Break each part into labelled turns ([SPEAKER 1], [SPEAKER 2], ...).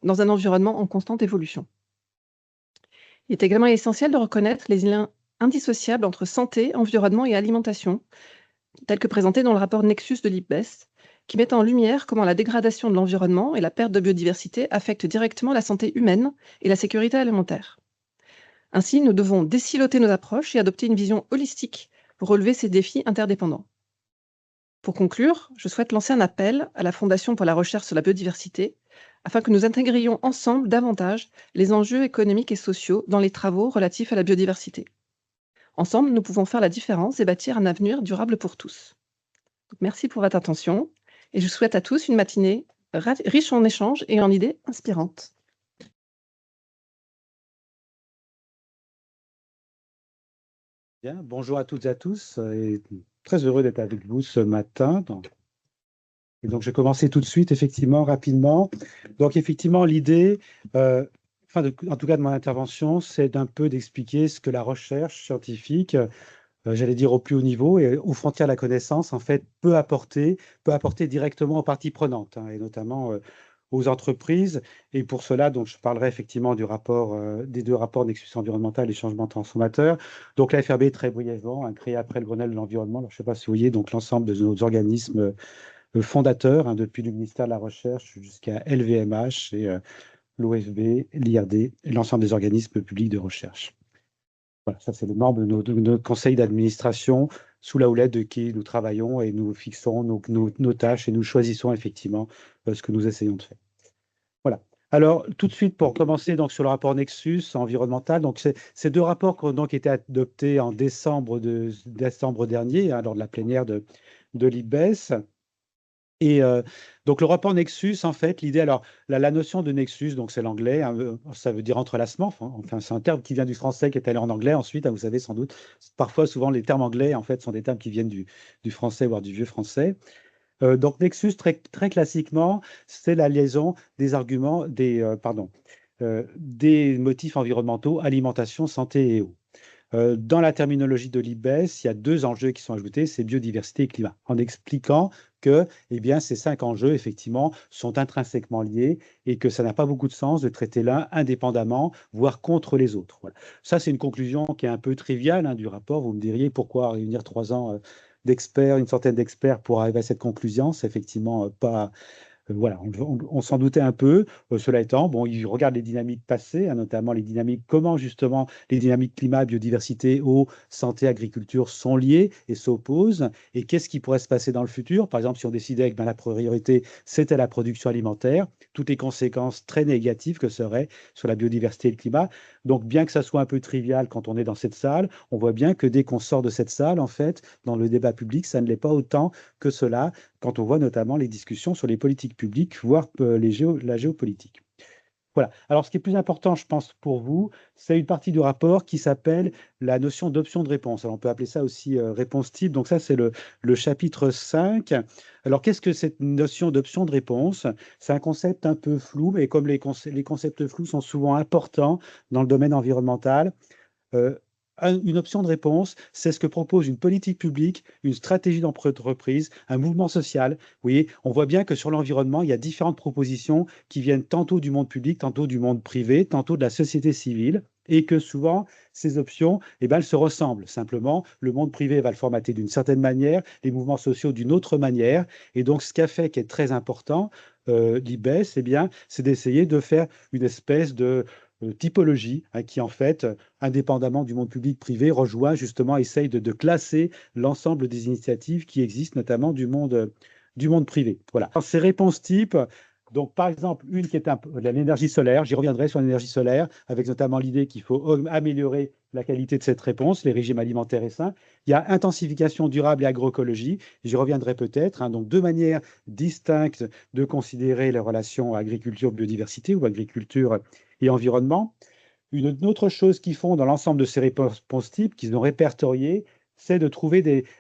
[SPEAKER 1] dans un environnement en constante évolution. Il est également essentiel de reconnaître les liens indissociables entre santé, environnement et alimentation, tels que présentés dans le rapport Nexus de l'IPBES, qui met en lumière comment la dégradation de l'environnement et la perte de biodiversité affectent directement la santé humaine et la sécurité alimentaire. Ainsi, nous devons désiloter nos approches et adopter une vision holistique pour relever ces défis interdépendants. Pour conclure, je souhaite lancer un appel à la Fondation pour la recherche sur la biodiversité afin que nous intégrions ensemble davantage les enjeux économiques et sociaux dans les travaux relatifs à la biodiversité. Ensemble, nous pouvons faire la différence et bâtir un avenir durable pour tous. Donc, merci pour votre attention et je souhaite à tous une matinée riche en échanges et en idées inspirantes.
[SPEAKER 2] Bien, bonjour à toutes et à tous, et très heureux d'être avec vous ce matin. Et donc, je vais commencer tout de suite, effectivement, rapidement. Donc, effectivement, l'idée, en tout cas de mon intervention, c'est d'un peu d'expliquer ce que la recherche scientifique, j'allais dire au plus haut niveau et aux frontières de la connaissance, en fait, peut apporter directement aux parties prenantes, hein, et notamment aux entreprises. Et pour cela, donc, je parlerai effectivement du rapport, des deux rapports Nexus environnemental et changement transformateur. Donc, la FRB, très brièvement, hein, créée après le Grenelle de l'environnement. Alors, je ne sais pas si vous voyez, donc l'ensemble de nos organismes fondateurs, hein, depuis le ministère de la Recherche jusqu'à LVMH et l'OFB, l'IRD et l'ensemble des organismes publics de recherche. Voilà, ça c'est le membre de nos conseils d'administration sous la houlette de qui nous travaillons et nous fixons nos tâches et nous choisissons effectivement ce que nous essayons de faire. Voilà. Alors, tout de suite, pour commencer donc, sur le rapport Nexus environnemental, donc, ces deux rapports qui ont donc été adoptés en décembre dernier, hein, lors de la plénière de l'IPBES. Et donc, le rapport Nexus, en fait, l'idée, alors, la notion de Nexus, donc c'est l'anglais, hein, ça veut dire entrelacement, enfin, c'est un terme qui vient du français, qui est allé en anglais ensuite, hein, vous savez sans doute. Parfois, souvent, les termes anglais, en fait, sont des termes qui viennent du français, voire du vieux français. Donc, Nexus, très, très classiquement, c'est la liaison des arguments, des motifs environnementaux, alimentation, santé et eau. Dans la terminologie de l'IPBES, il y a deux enjeux qui sont ajoutés, c'est biodiversité et climat, en expliquant que ces 5 enjeux, effectivement, sont intrinsèquement liés et que ça n'a pas beaucoup de sens de traiter l'un indépendamment, voire contre les autres. Voilà. Ça, c'est une conclusion qui est un peu triviale, hein, du rapport. Vous me diriez pourquoi réunir 3 ans d'experts, une centaine d'experts pour arriver à cette conclusion. C'est effectivement pas... Voilà, on s'en doutait un peu. Cela étant, bon, il regarde les dynamiques passées, hein, notamment les dynamiques, comment justement les dynamiques climat, biodiversité, eau, santé, agriculture sont liées et s'opposent. Et qu'est-ce qui pourrait se passer dans le futur? Par exemple, si on décidait que la priorité, c'était la production alimentaire, toutes les conséquences très négatives que seraient sur la biodiversité et le climat. Donc, bien que ça soit un peu trivial quand on est dans cette salle, on voit bien que dès qu'on sort de cette salle, en fait, dans le débat public, ça ne l'est pas autant que cela, quand on voit notamment les discussions sur les politiques publiques, voire la géopolitique. Voilà. Alors, ce qui est plus important, je pense, pour vous, c'est une partie du rapport qui s'appelle la notion d'option de réponse. Alors, on peut appeler ça aussi réponse type. Donc, ça, c'est le chapitre 5. Alors, qu'est-ce que cette notion d'option de réponse? C'est un concept un peu flou, mais comme les concepts flous sont souvent importants dans le domaine environnemental, une option de réponse, c'est ce que propose une politique publique, une stratégie d'entreprise, un mouvement social. Vous voyez, on voit bien que sur l'environnement, il y a différentes propositions qui viennent tantôt du monde public, tantôt du monde privé, tantôt de la société civile, et que souvent, ces options, elles se ressemblent. Simplement, le monde privé va le formater d'une certaine manière, les mouvements sociaux d'une autre manière. Et donc, ce qu'a fait, qui est très important, l'IPBES, c'est d'essayer de faire une espèce de typologie, hein, qui en fait, indépendamment du monde public-privé, rejoint justement, essaye de classer l'ensemble des initiatives qui existent, notamment du monde privé. Voilà. Alors, ces réponses types, donc par exemple, une qui est l'énergie solaire, j'y reviendrai sur l'énergie solaire, avec notamment l'idée qu'il faut améliorer la qualité de cette réponse, les régimes alimentaires et sains. Il y a intensification durable et agroécologie, j'y reviendrai peut-être, hein, donc deux manières distinctes de considérer les relations agriculture-biodiversité ou agriculture et environnement. Une autre chose qu'ils font dans l'ensemble de ces réponses types qu'ils ont répertoriées, c'est de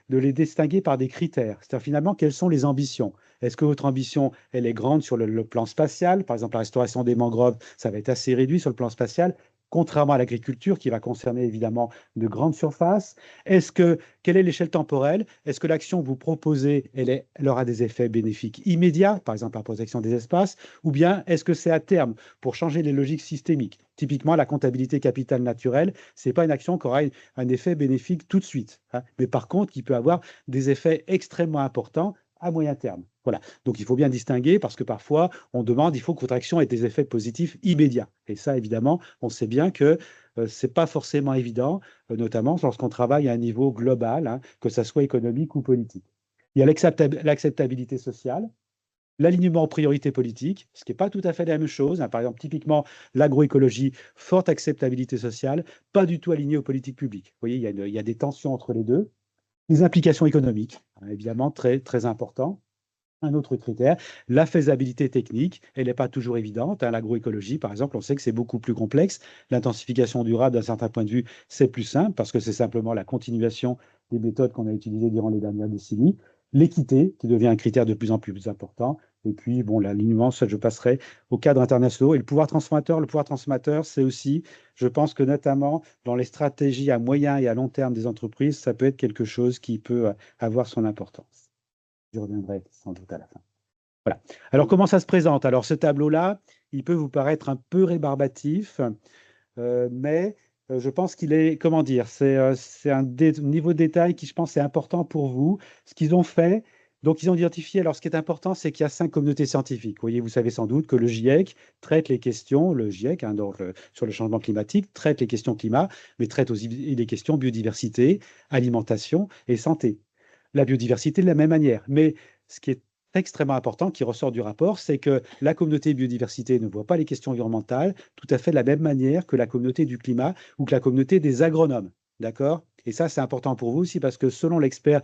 [SPEAKER 2] les distinguer par des critères. C'est-à-dire finalement, quelles sont les ambitions? Est-ce que votre ambition, elle est grande sur le plan spatial? Par exemple, la restauration des mangroves, ça va être assez réduit sur le plan spatial. contrairement à l'agriculture qui va concerner évidemment de grandes surfaces? Quelle est l'échelle temporelle? Est-ce que l'action que vous proposez, elle aura des effets bénéfiques immédiats, par exemple la protection des espaces, ou bien est-ce que c'est à terme pour changer les logiques systémiques? Typiquement, la comptabilité capitale naturelle, ce n'est pas une action qui aura un effet bénéfique tout de suite, hein, mais par contre, qui peut avoir des effets extrêmement importants à moyen terme. Voilà. Donc, il faut bien distinguer parce que parfois, on demande, il faut que votre action ait des effets positifs immédiats. Et ça, évidemment, on sait bien que ce n'est pas forcément évident, notamment lorsqu'on travaille à un niveau global, hein, que ça soit économique ou politique. Il y a l'acceptabilité sociale, l'alignement en priorité politique, ce qui n'est pas tout à fait la même chose, hein. Par exemple, typiquement, l'agroécologie, forte acceptabilité sociale, pas du tout alignée aux politiques publiques. Vous voyez, il y a des tensions entre les deux. Les implications économiques, hein, évidemment, très, très important. Un autre critère, la faisabilité technique, elle n'est pas toujours évidente, hein. L'agroécologie, par exemple, on sait que c'est beaucoup plus complexe. L'intensification durable, d'un certain point de vue, c'est plus simple parce que c'est simplement la continuation des méthodes qu'on a utilisées durant les dernières décennies. L'équité, qui devient un critère de plus en plus important. Et puis, bon, l'alignement, ça, je passerai au cadre international. Et le pouvoir transformateur, c'est aussi, je pense que notamment dans les stratégies à moyen et à long terme des entreprises, ça peut être quelque chose qui peut avoir son importance. Je reviendrai sans doute à la fin. Voilà. Alors, comment ça se présente? Alors, ce tableau-là, il peut vous paraître un peu rébarbatif, mais je pense qu'il est, comment dire, c'est un niveau de détail qui, je pense, est important pour vous. Ce qu'ils ont fait, donc ils ont identifié, alors ce qui est important, c'est qu'il y a 5 communautés scientifiques. Vous voyez, vous savez sans doute que le GIEC traite les questions, le GIEC, hein, sur le changement climatique, traite les questions climat, mais traite aussi les questions biodiversité, alimentation et santé. La biodiversité de la même manière. Mais ce qui est extrêmement important, qui ressort du rapport, c'est que la communauté biodiversité ne voit pas les questions environnementales tout à fait de la même manière que la communauté du climat ou que la communauté des agronomes. D'accord? Et ça, c'est important pour vous aussi parce que selon l'expert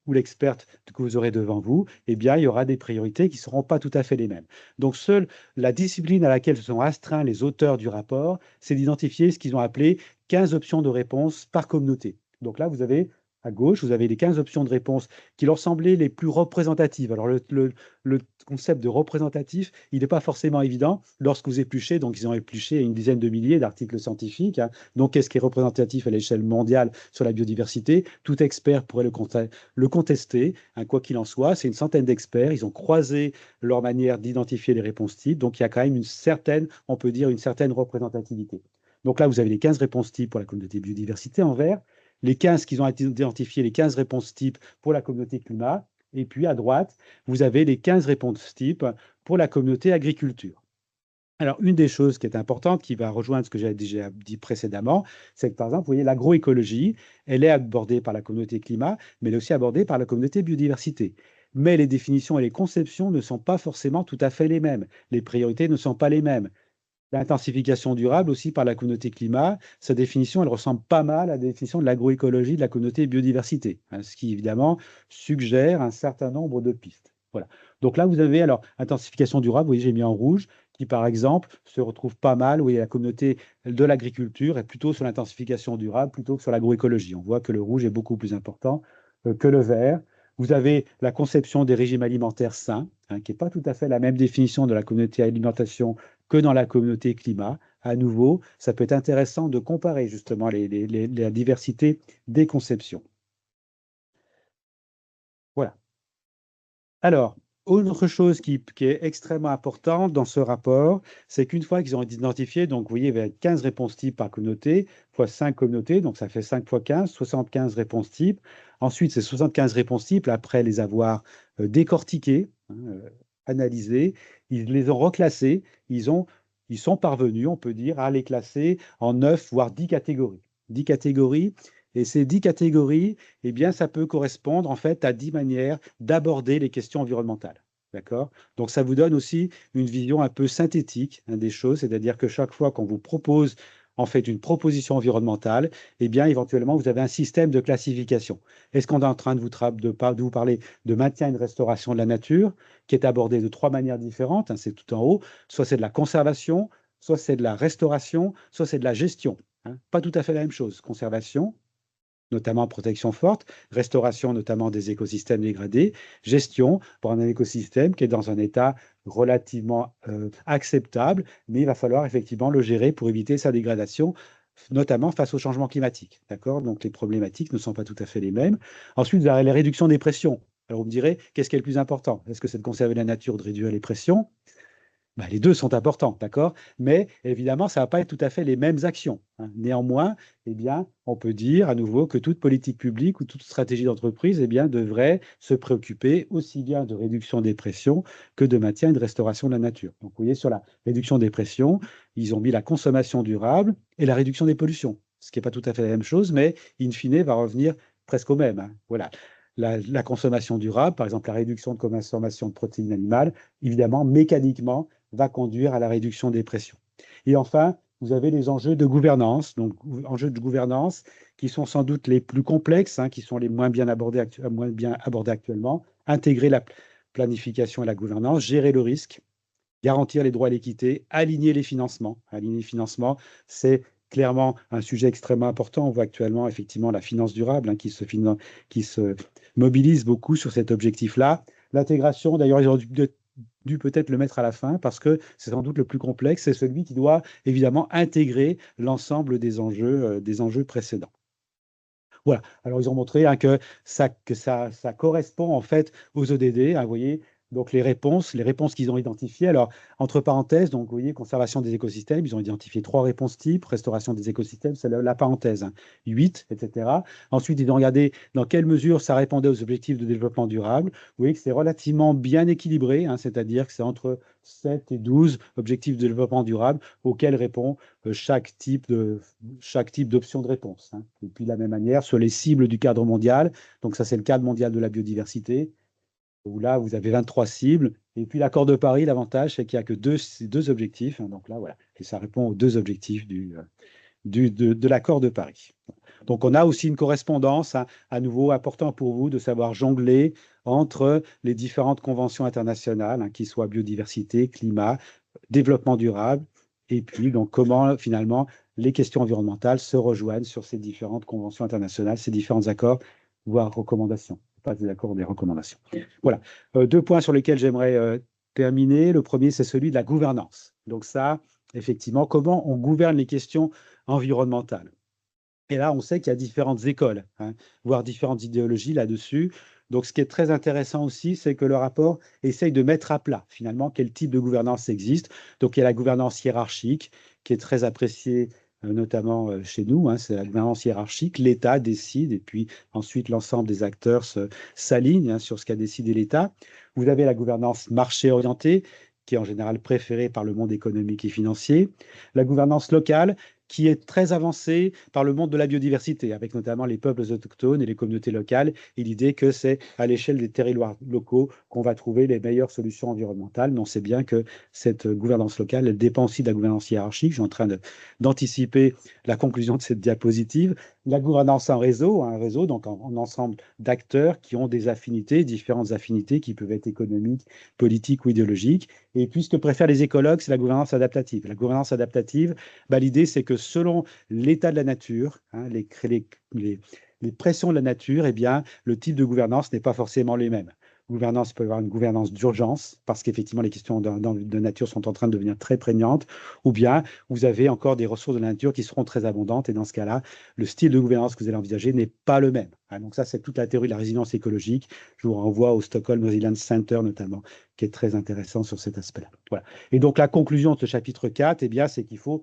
[SPEAKER 2] ou l'experte que vous aurez devant vous, eh bien, il y aura des priorités qui ne seront pas tout à fait les mêmes. Donc, seule la discipline à laquelle se sont astreints les auteurs du rapport, c'est d'identifier ce qu'ils ont appelé 15 options de réponse par communauté. Donc là, vous avez à gauche, vous avez les 15 options de réponse qui leur semblaient les plus représentatives. Alors, le concept de représentatif, il n'est pas forcément évident lorsque vous épluchez. Donc, ils ont épluché une dizaine de milliers d'articles scientifiques, hein. Donc, qu'est-ce qui est représentatif à l'échelle mondiale sur la biodiversité? Tout expert pourrait le contester, hein, quoi qu'il en soit. C'est une centaine d'experts. Ils ont croisé leur manière d'identifier les réponses types. Donc, il y a quand même une certaine, on peut dire, une certaine représentativité. Donc là, vous avez les 15 réponses types pour la communauté biodiversité en vert, les 15 qu'ils ont identifié, les 15 réponses types pour la communauté climat. Et puis à droite, vous avez les 15 réponses types pour la communauté agriculture. Alors, une des choses qui est importante, qui va rejoindre ce que j'avais déjà dit précédemment, c'est que par exemple, vous voyez, l'agroécologie, elle est abordée par la communauté climat, mais elle est aussi abordée par la communauté biodiversité. Mais les définitions et les conceptions ne sont pas forcément tout à fait les mêmes. Les priorités ne sont pas les mêmes. L'intensification durable aussi par la communauté climat, sa définition, elle ressemble pas mal à la définition de l'agroécologie de la communauté biodiversité, hein, ce qui évidemment suggère un certain nombre de pistes. Voilà. Donc là, vous avez alors intensification durable, vous voyez, j'ai mis en rouge, qui par exemple se retrouve pas mal, où la communauté de l'agriculture est plutôt sur l'intensification durable plutôt que sur l'agroécologie. On voit que le rouge est beaucoup plus important que le vert. Vous avez la conception des régimes alimentaires sains, hein, qui n'est pas tout à fait la même définition de la communauté alimentation que dans la communauté climat. À nouveau, ça peut être intéressant de comparer justement la diversité des conceptions. Voilà. Alors, autre chose qui est extrêmement importante dans ce rapport, c'est qu'une fois qu'ils ont identifié, donc vous voyez, il y avait 15 réponses types par communauté, fois 5 communautés, donc ça fait 5 fois 15, 75 réponses types. Ensuite, ces 75 réponses types, après les avoir décortiquées, hein, analysées, ils les ont reclassées, ils sont parvenus, on peut dire, à les classer en 9, voire 10 catégories. 10 catégories, et ces 10 catégories, eh bien, ça peut correspondre en fait à 10 manières d'aborder les questions environnementales. D'accord? Donc, ça vous donne aussi une vision un peu synthétique, hein, des choses, c'est-à-dire que chaque fois qu'on vous propose en fait une proposition environnementale, eh bien, éventuellement, vous avez un système de classification. Est-ce qu'on est en train de vous parler de maintien et de restauration de la nature, qui est abordé de 3 manières différentes, hein, c'est tout en haut, soit c'est de la conservation, soit c'est de la restauration, soit c'est de la gestion, hein. Pas tout à fait la même chose. Conservation, notamment protection forte, restauration notamment des écosystèmes dégradés, gestion pour un écosystème qui est dans un état relativement acceptable, mais il va falloir effectivement le gérer pour éviter sa dégradation, notamment face au changement climatique. D'accord? Donc les problématiques ne sont pas tout à fait les mêmes. Ensuite, vous avez la réduction des pressions. Alors vous me direz, qu'est-ce qui est le plus important? Est-ce que c'est de conserver la nature, de réduire les pressions? Ben, les deux sont importants, d'accord? Mais évidemment, ça ne va pas être tout à fait les mêmes actions, hein. Néanmoins, eh bien, on peut dire à nouveau que toute politique publique ou toute stratégie d'entreprise, eh bien, devrait se préoccuper aussi bien de réduction des pressions que de maintien et de restauration de la nature. Donc, vous voyez, sur la réduction des pressions, ils ont mis la consommation durable et la réduction des pollutions, ce qui n'est pas tout à fait la même chose, mais in fine, va revenir presque au même, hein. Voilà. La consommation durable, par exemple la réduction de consommation de protéines animales, évidemment, mécaniquement, va conduire à la réduction des pressions. Et enfin, vous avez les enjeux de gouvernance, donc enjeux de gouvernance qui sont sans doute les plus complexes, hein, qui sont les moins bien abordés actuellement. Intégrer la planification et la gouvernance, gérer le risque, garantir les droits à l'équité, aligner les financements. Aligner les financements, c'est clairement un sujet extrêmement important. On voit actuellement effectivement la finance durable, hein, qui se mobilise beaucoup sur cet objectif-là. L'intégration, d'ailleurs, ils ont dû peut-être le mettre à la fin parce que c'est sans doute le plus complexe, c'est celui qui doit évidemment intégrer l'ensemble des enjeux précédents. Voilà. Alors, ils ont montré, hein, que ça correspond en fait aux ODD, hein, vous voyez, donc les réponses qu'ils ont identifiées. Alors, entre parenthèses, donc vous voyez, conservation des écosystèmes, ils ont identifié 3 réponses types, restauration des écosystèmes, c'est la parenthèse, hein, 8, etc. Ensuite, ils ont regardé dans quelle mesure ça répondait aux objectifs de développement durable. Vous voyez que c'est relativement bien équilibré, hein, c'est-à-dire que c'est entre 7 et 12 objectifs de développement durable auxquels répond chaque type d'option de réponse, hein. Et puis de la même manière, sur les cibles du cadre mondial, donc ça c'est le cadre mondial de la biodiversité, où là vous avez 23 cibles, et puis l'accord de Paris, l'avantage c'est qu'il n'y a que deux objectifs, hein, donc là voilà, et ça répond aux 2 objectifs de l'accord de Paris. Donc on a aussi une correspondance, hein, à nouveau important pour vous de savoir jongler entre les différentes conventions internationales, hein, qui soient biodiversité, climat, développement durable, et puis donc comment finalement les questions environnementales se rejoignent sur ces différentes conventions internationales, ces différents accords, voire recommandations, pas des accords, des recommandations. Voilà. 2 points sur lesquels j'aimerais terminer. Le premier, c'est celui de la gouvernance. Donc ça, effectivement, comment on gouverne les questions environnementales. Et là, on sait qu'il y a différentes écoles, hein, voire différentes idéologies là-dessus. Donc, ce qui est très intéressant aussi, c'est que le rapport essaye de mettre à plat, finalement, quel type de gouvernance existe. Donc, il y a la gouvernance hiérarchique, qui est très appréciée, notamment chez nous, hein, c'est la gouvernance hiérarchique. L'État décide, et puis ensuite, l'ensemble des acteurs s'alignent, hein, sur ce qu'a décidé l'État. Vous avez la gouvernance marché orientée, qui est en général préférée par le monde économique et financier. La gouvernance locale, qui est très avancée par le monde de la biodiversité, avec notamment les peuples autochtones et les communautés locales, et l'idée que c'est à l'échelle des territoires locaux qu'on va trouver les meilleures solutions environnementales. Mais on sait bien que cette gouvernance locale, elle dépend aussi de la gouvernance hiérarchique. Je suis en train d'anticiper la conclusion de cette diapositive. La gouvernance en réseau, un réseau, donc en ensemble d'acteurs qui ont des affinités, différentes affinités qui peuvent être économiques, politiques ou idéologiques. Et puis, ce que préfèrent les écologues, c'est la gouvernance adaptative. La gouvernance adaptative, bah, l'idée, c'est que selon l'état de la nature, hein, les pressions de la nature, eh bien, le type de gouvernance n'est pas forcément les mêmes. Gouvernance peut y avoir une gouvernance d'urgence, parce qu'effectivement, les questions de nature sont en train de devenir très prégnantes, ou bien vous avez encore des ressources de la nature qui seront très abondantes, et dans ce cas-là, le style de gouvernance que vous allez envisager n'est pas le même, hein. Donc ça, c'est toute la théorie de la résilience écologique. Je vous renvoie au Stockholm Resilience Center, notamment, qui est très intéressant sur cet aspect-là. Voilà. Et donc, la conclusion de ce chapitre 4, eh bien, c'est qu'il faut,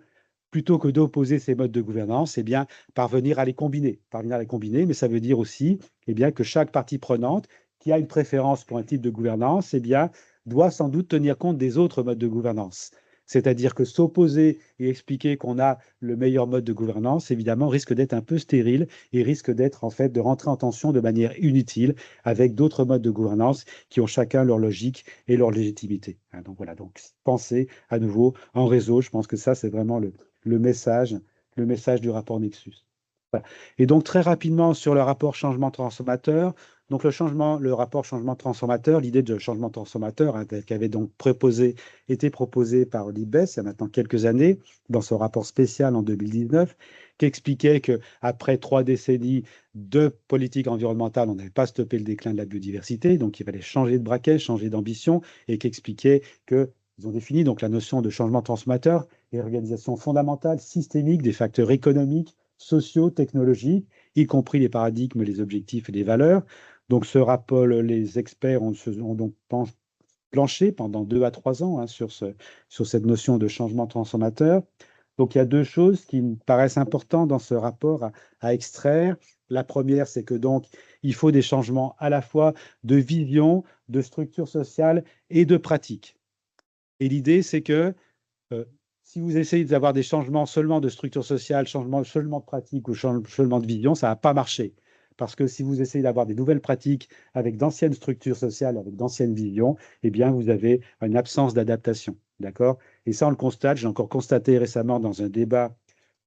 [SPEAKER 2] plutôt que d'opposer ces modes de gouvernance, eh bien, parvenir à les combiner. Mais ça veut dire aussi, eh bien, que chaque partie prenante qui a une préférence pour un type de gouvernance, eh bien, doit sans doute tenir compte des autres modes de gouvernance. C'est-à-dire que s'opposer et expliquer qu'on a le meilleur mode de gouvernance, évidemment, risque d'être un peu stérile et risque d'être, en fait, de rentrer en tension de manière inutile avec d'autres modes de gouvernance qui ont chacun leur logique et leur légitimité, hein. Donc voilà, donc pensez à nouveau en réseau. Je pense que ça, c'est vraiment le message du rapport Nexus. Voilà. Et donc, très rapidement, sur le rapport changement transformateur. Donc, le rapport changement transformateur, l'idée de changement transformateur, hein, qui avait donc été proposé par l'IBES il y a maintenant quelques années, dans son rapport spécial en 2019, qui expliquait qu'après 3 décennies de politique environnementale, on n'avait pas stoppé le déclin de la biodiversité, donc il fallait changer de braquet, changer d'ambition, et qui expliquait qu'ils ont défini donc la notion de changement transformateur et organisation fondamentale, systémique des facteurs économiques, sociaux, technologiques, y compris les paradigmes, les objectifs et les valeurs. Donc ce rapport, les experts ont donc planché pendant 2 à 3 ans sur cette notion de changement transformateur. Donc il y a 2 choses qui me paraissent importantes dans ce rapport à extraire. La première, c'est que donc il faut des changements à la fois de vision, de structure sociale et de pratique. Et l'idée, c'est que si vous essayez d'avoir des changements seulement de structure sociale, changements seulement de pratique ou seulement de vision, ça ne va pas marcher. Parce que si vous essayez d'avoir des nouvelles pratiques avec d'anciennes structures sociales, avec d'anciennes visions, eh bien, vous avez une absence d'adaptation. D'accord? Et ça, on le constate. J'ai encore constaté récemment dans un débat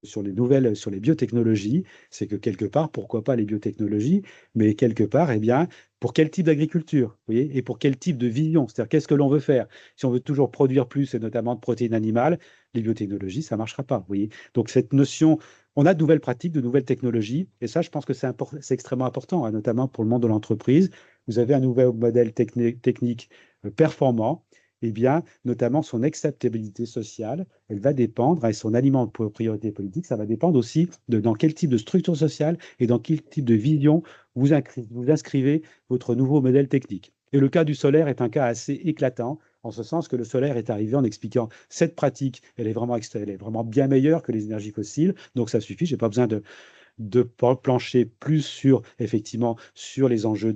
[SPEAKER 2] sur les biotechnologies, c'est que quelque part, pourquoi pas les biotechnologies, mais quelque part, eh bien, pour quel type d'agriculture, vous voyez, et pour quel type de vision, c'est-à-dire qu'est-ce que l'on veut faire? Si on veut toujours produire plus, et notamment de protéines animales, les biotechnologies, ça ne marchera pas, vous voyez. Donc cette notion, on a de nouvelles pratiques, de nouvelles technologies, et ça, je pense que c'est extrêmement important, notamment pour le monde de l'entreprise. Vous avez un nouvel modèle technique performant, eh bien, notamment son acceptabilité sociale, elle va dépendre, et son aliment de priorité politique, ça va dépendre aussi de dans quel type de structure sociale et dans quel type de vision vous inscrivez votre nouveau modèle technique. Et le cas du solaire est un cas assez éclatant, en ce sens que le solaire est arrivé en expliquant cette pratique, elle est vraiment bien meilleure que les énergies fossiles, donc ça suffit, je n'ai pas besoin de plancher plus sur, effectivement, sur les enjeux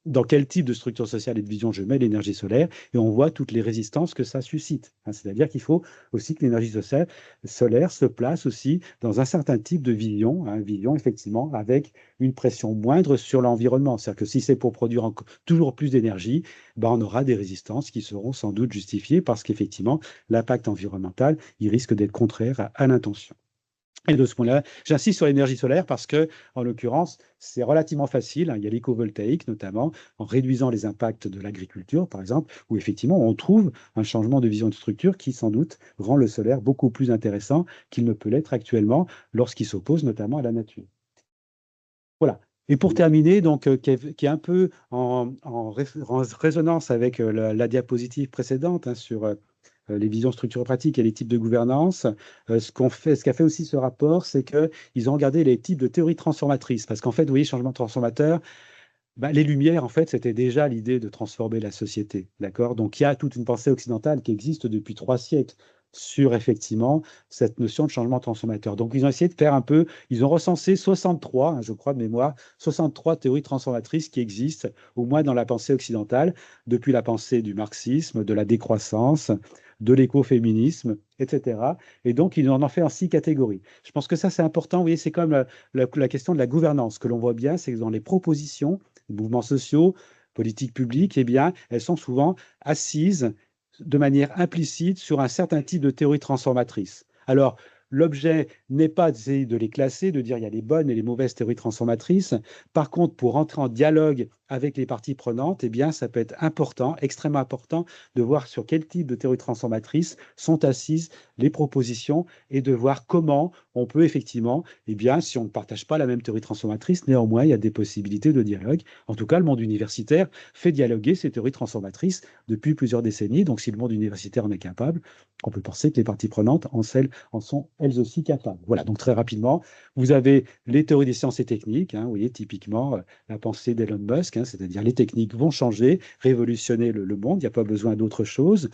[SPEAKER 2] dans quel type de structure sociale et de vision je mets l'énergie solaire, et on voit toutes les résistances que ça suscite. C'est-à-dire qu'il faut aussi que l'énergie solaire se place aussi dans un certain type de vision, vision, effectivement, avec une pression moindre sur l'environnement. C'est-à-dire que si c'est pour produire toujours plus d'énergie, ben, on aura des résistances qui seront sans doute justifiées parce qu'effectivement, l'impact environnemental, il risque d'être contraire à l'intention. Et de ce point-là, j'insiste sur l'énergie solaire parce que, en l'occurrence, c'est relativement facile. Il y a l'écovoltaïque, notamment, en réduisant les impacts de l'agriculture, par exemple, où effectivement, on trouve un changement de vision de structure qui, sans doute, rend le solaire beaucoup plus intéressant qu'il ne peut l'être actuellement lorsqu'il s'oppose notamment à la nature. Voilà. Et pour terminer, donc, qui est un peu en résonance avec la diapositive précédente sur les visions structurelles pratiques et les types de gouvernance. Ce qu'a fait aussi ce rapport, c'est qu'ils ont regardé les types de théories transformatrices. Parce qu'en fait, vous voyez, changement transformateur, les Lumières, en fait, c'était déjà l'idée de transformer la société. D'accord? Donc, il y a toute une pensée occidentale qui existe depuis 3 siècles sur effectivement cette notion de changement transformateur. Donc, ils ont essayé de faire un peu, ils ont recensé 63, je crois de mémoire, 63 théories transformatrices qui existent, au moins dans la pensée occidentale, depuis la pensée du marxisme, de la décroissance, de l'écoféminisme, etc. Et donc, ils en ont fait en 6 catégories. Je pense que ça, c'est important. Vous voyez, c'est comme la question de la gouvernance que l'on voit bien, c'est que dans les propositions, les mouvements sociaux, politiques publiques, eh bien, elles sont souvent assises de manière implicite sur un certain type de théorie transformatrice. Alors, l'objet n'est pas d'essayer de les classer, de dire il y a les bonnes et les mauvaises théories transformatrices. Par contre, pour entrer en dialogue avec les parties prenantes, eh bien, ça peut être important, extrêmement important, de voir sur quel type de théories transformatrices sont assises les propositions et de voir comment on peut effectivement, eh bien, si on ne partage pas la même théorie transformatrice, néanmoins, il y a des possibilités de dialogue. En tout cas, le monde universitaire fait dialoguer ces théories transformatrices depuis plusieurs décennies. Donc, si le monde universitaire en est capable, on peut penser que les parties prenantes en sont elles aussi capables. Voilà, donc très rapidement, vous avez les théories des sciences et techniques, vous voyez, typiquement la pensée d'Elon Musk, c'est-à-dire les techniques vont changer, révolutionner le monde, il n'y a pas besoin d'autre chose.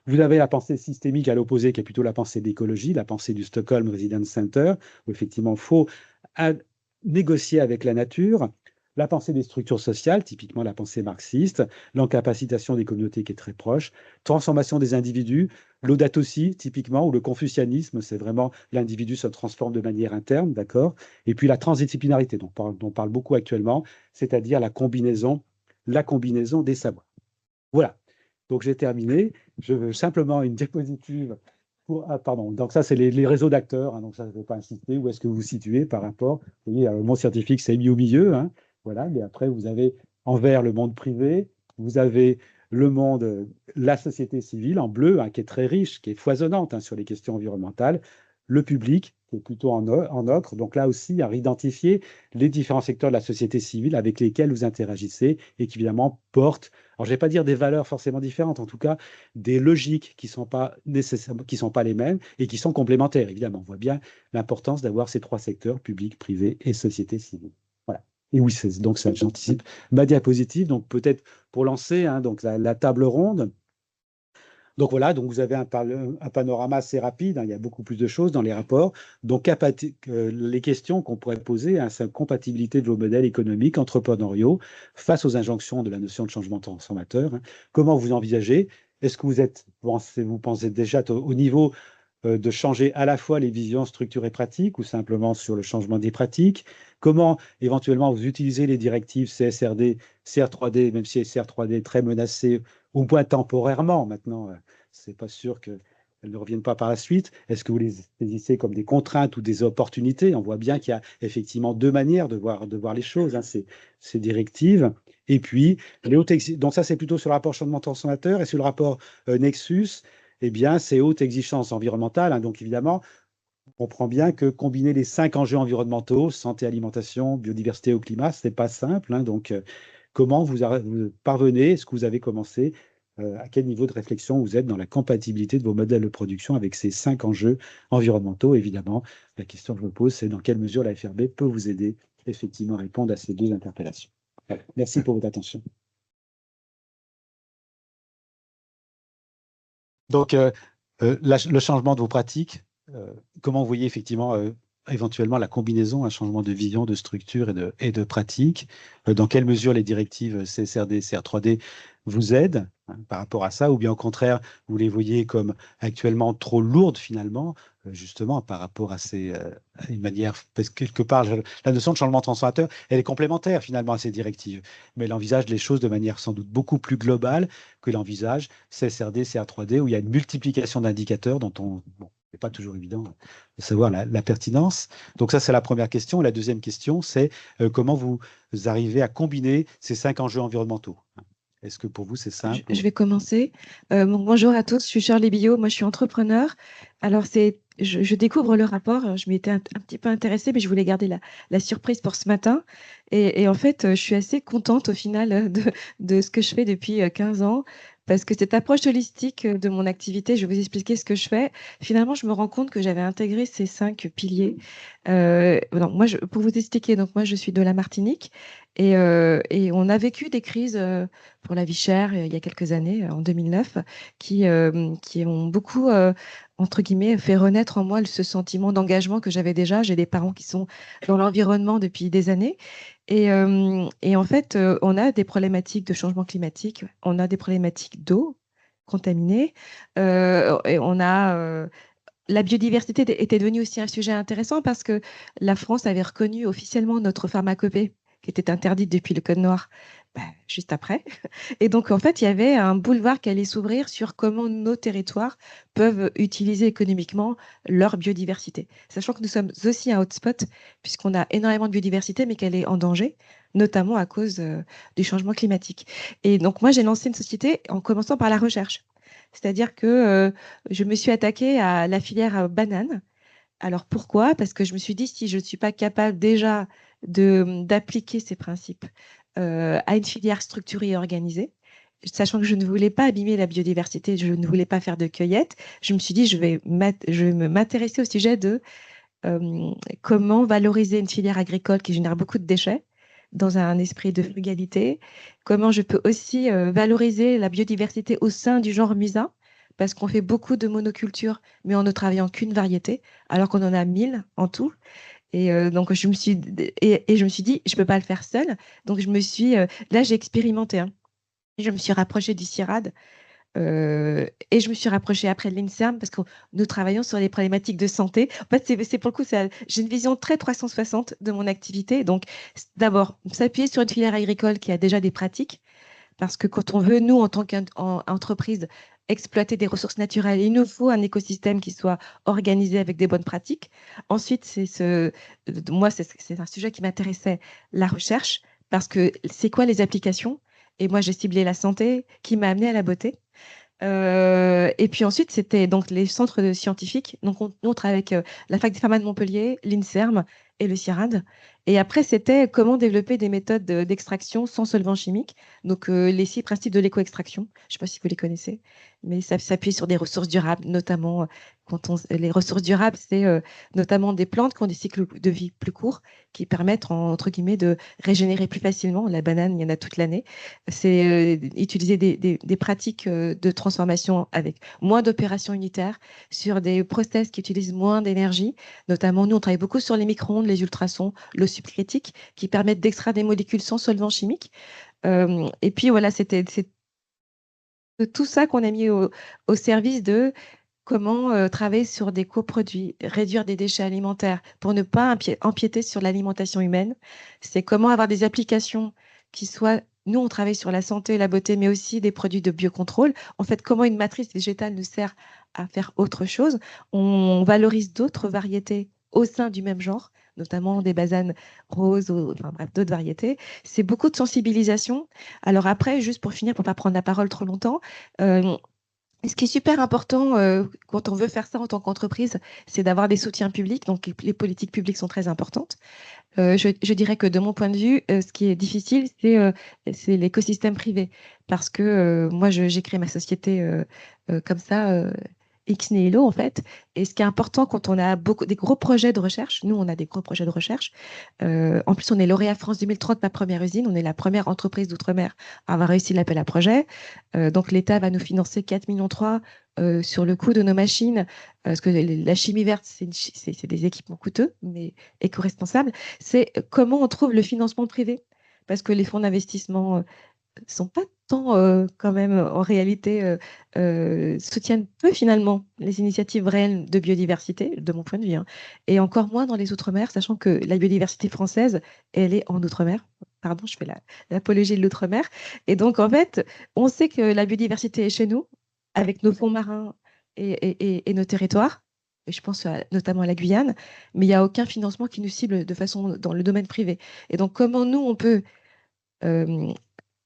[SPEAKER 2] Vous avez la pensée systémique à l'opposé, qui est plutôt la pensée d'écologie, la pensée du Stockholm Resilience Center, où effectivement, il faut négocier avec la nature. La pensée des structures sociales, typiquement la pensée marxiste, l'encapacitation des communautés qui est très proche, transformation des individus, l'audace aussi, typiquement, ou le confucianisme, c'est vraiment l'individu se transforme de manière interne, d'accord? Et puis la transdisciplinarité, dont on parle beaucoup actuellement, c'est-à-dire la combinaison des savoirs. Voilà. Donc j'ai terminé. Je veux simplement une diapositive pardon, donc ça, c'est les réseaux d'acteurs, donc ça, je ne vais pas insister. Où est-ce que vous vous situez par rapport? Vous voyez, le monde scientifique, c'est mis au milieu, voilà, mais après, vous avez en vert le monde privé, vous avez le monde, la société civile en bleu, qui est très riche, qui est foisonnante sur les questions environnementales, le public, qui est plutôt en ocre. Donc là aussi, à identifier les différents secteurs de la société civile avec lesquels vous interagissez et qui évidemment portent, alors je ne vais pas dire des valeurs forcément différentes, en tout cas des logiques qui ne sont pas nécessairement, qui sont pas les mêmes et qui sont complémentaires. Évidemment, on voit bien l'importance d'avoir ces trois secteurs, public, privé et société civile. Voilà. Et oui, donc ça, j'anticipe ma diapositive. Donc peut-être pour lancer donc la table ronde. Donc voilà, donc vous avez un panorama assez rapide, il y a beaucoup plus de choses dans les rapports. Donc les questions qu'on pourrait poser, c'est la compatibilité de vos modèles économiques entrepreneuriaux face aux injonctions de la notion de changement transformateur. Comment vous envisagez? Est-ce que vous pensez déjà au niveau de changer à la fois les visions, structures et pratiques ou simplement sur le changement des pratiques? Comment éventuellement vous utilisez les directives CSRD, CR3D, même si CR3D est très menacé, au moins temporairement maintenant, c'est pas sûr qu'elles ne reviennent pas par la suite. Est-ce que vous les saisissez comme des contraintes ou des opportunités? On voit bien qu'il y a effectivement deux manières de voir les choses, ces directives. Et puis, donc ça, c'est plutôt sur le rapport changement transformateur et sur le rapport Nexus, eh bien, c'est haute exigence environnementale. Donc, évidemment, on comprend bien que combiner les 5 enjeux environnementaux, santé, alimentation, biodiversité au climat, ce n'est pas simple. Donc, comment vous parvenez? Est-ce que vous avez commencé? À quel niveau de réflexion vous êtes dans la compatibilité de vos modèles de production avec ces 5 enjeux environnementaux? Évidemment, la question que je me pose, c'est dans quelle mesure la FRB peut vous aider effectivement à répondre à ces deux interpellations. Voilà. Merci pour votre attention. Donc, le changement de vos pratiques, comment vous voyez effectivement éventuellement la combinaison, un changement de vision, de structure et de pratique? Dans quelle mesure les directives CSRD, CR3D vous aident par rapport à ça? Ou bien au contraire, vous les voyez comme actuellement trop lourdes finalement, justement par rapport à à une manière, parce que quelque part, la notion de changement transformateur, elle est complémentaire finalement à ces directives, mais elle envisage les choses de manière sans doute beaucoup plus globale que l'envisage CSRD, CR3D, où il y a une multiplication d'indicateurs dont n'est pas toujours évident de savoir la pertinence. Donc ça, c'est la première question. La deuxième question, c'est comment vous arrivez à combiner ces 5 enjeux environnementaux? Est-ce que pour vous, c'est simple?
[SPEAKER 3] Je vais commencer. Bonjour à tous, je suis Shirley Billot, moi je suis entrepreneur. Alors, je découvre le rapport, je m'y étais un petit peu intéressée, mais je voulais garder la surprise pour ce matin. Et en fait, je suis assez contente au final de ce que je fais depuis 15 ans, parce que cette approche holistique de mon activité, je vais vous expliquer ce que je fais. Finalement, je me rends compte que j'avais intégré ces 5 piliers. Pour vous expliquer, donc moi je suis de la Martinique et on a vécu des crises pour la vie chère il y a quelques années, en 2009, qui ont beaucoup, entre guillemets, fait renaître en moi ce sentiment d'engagement que j'avais déjà. J'ai des parents qui sont dans l'environnement depuis des années. Et en fait, on a des problématiques de changement climatique, on a des problématiques d'eau contaminée, et on a la biodiversité était devenue aussi un sujet intéressant parce que la France avait reconnu officiellement notre pharmacopée, qui était interdite depuis le Code noir, juste après. Et donc, en fait, il y avait un boulevard qui allait s'ouvrir sur comment nos territoires peuvent utiliser économiquement leur biodiversité. Sachant que nous sommes aussi un hotspot, puisqu'on a énormément de biodiversité, mais qu'elle est en danger, notamment à cause du changement climatique. Et donc, moi, j'ai lancé une société en commençant par la recherche. C'est-à-dire que je me suis attaquée à la filière banane. Alors pourquoi? Parce que je me suis dit, si je ne suis pas capable déjà d'appliquer ces principes à une filière structurée et organisée, sachant que je ne voulais pas abîmer la biodiversité, je ne voulais pas faire de cueillette, je me suis dit, je vais m'intéresser au sujet de comment valoriser une filière agricole qui génère beaucoup de déchets dans un esprit de frugalité, comment je peux aussi valoriser la biodiversité au sein du genre Musa, parce qu'on fait beaucoup de monoculture, mais en ne travaillant qu'une variété, alors qu'on en a 1000 en tout. Et donc, je me suis dit, je ne peux pas le faire seule. Donc, là, j'ai expérimenté. Je me suis rapprochée du CIRAD et je me suis rapprochée après de l'INSERM parce que nous travaillons sur les problématiques de santé. En fait, c'est pour le coup, j'ai une vision très 360 de mon activité. Donc, d'abord, s'appuyer sur une filière agricole qui a déjà des pratiques, parce que quand on veut, nous, en tant qu'entreprise, exploiter des ressources naturelles, il nous faut un écosystème qui soit organisé avec des bonnes pratiques. Ensuite, moi, c'est un sujet qui m'intéressait, la recherche, parce que c'est quoi les applications? Et moi, j'ai ciblé la santé qui m'a amené à la beauté. Et puis ensuite, c'était donc les centres scientifiques. Donc, on travaille avec la Fac des Pharma de Montpellier, l'INSERM et le CIRAD. Et après, c'était comment développer des méthodes d'extraction sans solvants chimiques. Donc, les 6 principes de l'éco-extraction. Je ne sais pas si vous les connaissez, mais ça s'appuie sur des ressources durables, notamment les ressources durables, c'est notamment des plantes qui ont des cycles de vie plus courts, qui permettent, entre guillemets, de régénérer plus facilement. La banane, il y en a toute l'année. C'est utiliser des pratiques de transformation avec moins d'opérations unitaires sur des process qui utilisent moins d'énergie. Notamment, nous, on travaille beaucoup sur les micro-ondes, les ultrasons, l'eau subcritique, qui permettent d'extraire des molécules sans solvant chimique. Et puis, voilà, c'est tout ça qu'on a mis au service de comment travailler sur des coproduits, réduire des déchets alimentaires pour ne pas empiéter sur l'alimentation humaine. C'est comment avoir des applications qui soient... Nous, on travaille sur la santé et la beauté, mais aussi des produits de biocontrôle. En fait, comment une matrice végétale nous sert à faire autre chose. On valorise d'autres variétés au sein du même genre, notamment des basanes roses, enfin bref, d'autres variétés. C'est beaucoup de sensibilisation. Alors après, juste pour finir, pour ne pas prendre la parole trop longtemps, ce qui est super important quand on veut faire ça en tant qu'entreprise, c'est d'avoir des soutiens publics. Donc, les politiques publiques sont très importantes. Je dirais que de mon point de vue, ce qui est difficile, c'est l'écosystème privé. Parce que moi, j'ai créé ma société comme ça, ex nihilo, en fait. Et ce qui est important quand on a des gros projets de recherche, nous, on a des gros projets de recherche. En plus, on est lauréat France 2030, ma première usine. On est la première entreprise d'outre-mer à avoir réussi l'appel à projet. Donc, l'État va nous financer 4,3 millions sur le coût de nos machines. Parce que la chimie verte, c'est des équipements coûteux, mais éco-responsables. C'est comment on trouve le financement privé. Parce que les fonds d'investissement sont pas tant quand même en réalité soutiennent peu finalement les initiatives réelles de biodiversité, de mon point de vue, hein. Et encore moins dans les Outre-mer, sachant que la biodiversité française, elle est en Outre-mer. Pardon, je fais l'apologie de l'Outre-mer. Et donc, en fait, on sait que la biodiversité est chez nous, avec nos fonds marins et nos territoires. Et je pense notamment à la Guyane, mais il n'y a aucun financement qui nous cible de façon dans le domaine privé. Et donc, comment nous, on peut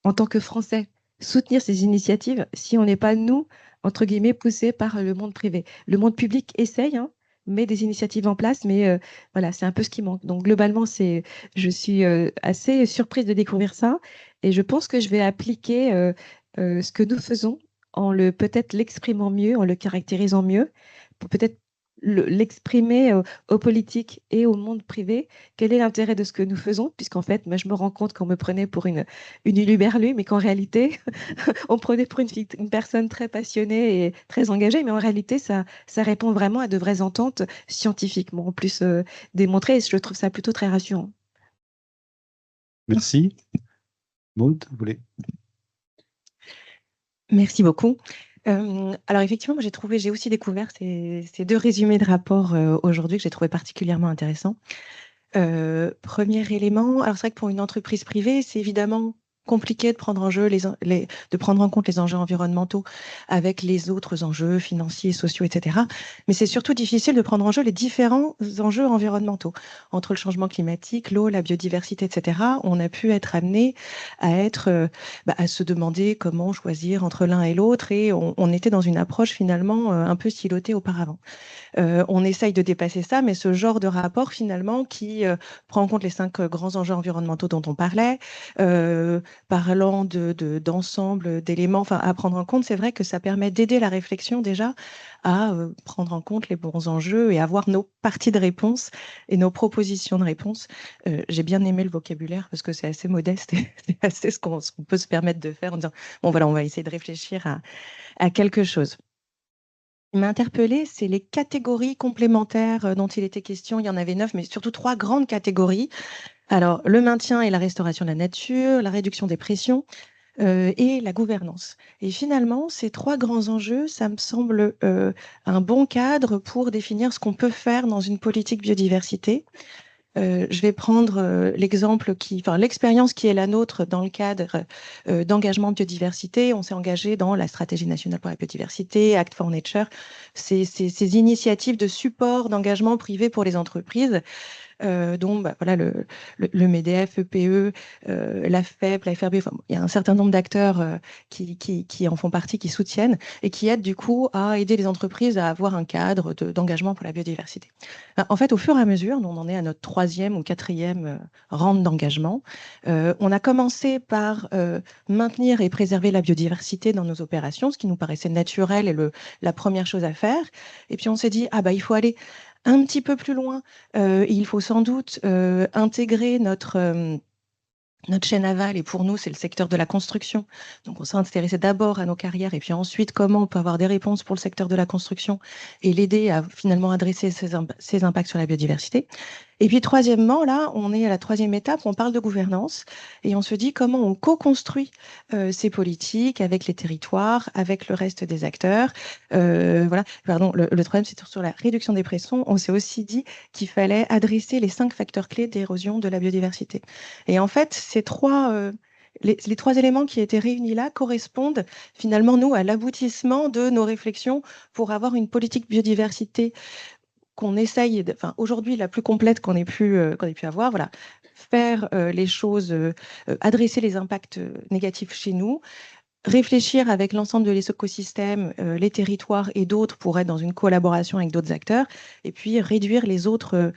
[SPEAKER 3] en tant que Français, soutenir ces initiatives si on n'est pas, nous, entre guillemets, poussés par le monde privé. Le monde public essaye, hein, met des initiatives en place, mais voilà, c'est un peu ce qui manque. Donc, globalement, je suis assez surprise de découvrir ça et je pense que je vais appliquer ce que nous faisons en peut-être l'exprimant mieux, en le caractérisant mieux, pour peut-être l'exprimer aux politiques et au monde privé. Quel est l'intérêt de ce que nous faisons? Puisqu'en fait, moi, je me rends compte qu'on me prenait pour une huluberlue, mais qu'en réalité, on prenait pour une personne très passionnée et très engagée, mais en réalité, ça répond vraiment à de vraies ententes scientifiquement, en plus démontrées, et je trouve ça plutôt très rassurant.
[SPEAKER 2] Merci. Maud, vous voulez?
[SPEAKER 4] Merci beaucoup. Alors effectivement, j'ai aussi découvert ces 2 résumés de rapports aujourd'hui que j'ai trouvé particulièrement intéressants. Premier élément, alors c'est vrai que pour une entreprise privée, c'est évidemment compliqué de prendre en compte les enjeux environnementaux avec les autres enjeux financiers, sociaux, etc. Mais c'est surtout difficile de prendre en jeu les différents enjeux environnementaux. Entre le changement climatique, l'eau, la biodiversité, etc., on a pu être amené à se demander comment choisir entre l'un et l'autre, et on était dans une approche finalement un peu silotée auparavant. On essaye de dépasser ça, mais ce genre de rapport finalement qui prend en compte les 5 grands enjeux environnementaux dont on parlait, parlant d'ensemble d'éléments à prendre en compte, c'est vrai que ça permet d'aider la réflexion déjà à prendre en compte les bons enjeux et avoir nos parties de réponse et nos propositions de réponse. J'ai bien aimé le vocabulaire parce que c'est assez modeste et c'est assez ce qu'on peut se permettre de faire en disant bon voilà, on va essayer de réfléchir à quelque chose. Ce qui m'a interpellée, c'est les catégories complémentaires dont il était question. Il y en avait 9, mais surtout 3 grandes catégories. Alors, le maintien et la restauration de la nature, la réduction des pressions et la gouvernance. Et finalement, ces 3 grands enjeux, ça me semble un bon cadre pour définir ce qu'on peut faire dans une politique biodiversité. Je vais prendre l'expérience qui est la nôtre dans le cadre d'engagement biodiversité. On s'est engagé dans la stratégie nationale pour la biodiversité, Act for Nature, ces initiatives de support d'engagement privé pour les entreprises. dont voilà, le MEDEF, EPE, la FEP, la FRB, enfin, il y a un certain nombre d'acteurs qui en font partie, qui soutiennent et qui aident du coup à aider les entreprises à avoir un cadre d'engagement pour la biodiversité. En fait, au fur et à mesure, nous on en est à notre 3e ou 4e round d'engagement. On a commencé par maintenir et préserver la biodiversité dans nos opérations, ce qui nous paraissait naturel et la première chose à faire. Et puis on s'est dit, ah bah il faut aller un petit peu plus loin. Il faut sans doute intégrer notre chaîne aval, et pour nous, c'est le secteur de la construction. Donc, on s'est intéressé d'abord à nos carrières et puis ensuite comment on peut avoir des réponses pour le secteur de la construction et l'aider à finalement adresser ses impacts sur la biodiversité. Et puis, troisièmement, là, on est à la 3e étape, on parle de gouvernance et on se dit comment on co-construit ces politiques avec les territoires, avec le reste des acteurs. Voilà. Pardon, le 3e, c'est sur la réduction des pressions. On s'est aussi dit qu'il fallait adresser les 5 facteurs clés d'érosion de la biodiversité. Et en fait, ces 3 les 3 éléments qui étaient réunis là correspondent finalement, nous, à l'aboutissement de nos réflexions pour avoir une politique biodiversité qu'on essaye, enfin, aujourd'hui, la plus complète qu'on ait pu avoir, voilà, faire les choses, adresser les impacts négatifs chez nous, réfléchir avec l'ensemble de l'écosystème, les territoires et d'autres pour être dans une collaboration avec d'autres acteurs, et puis réduire les autres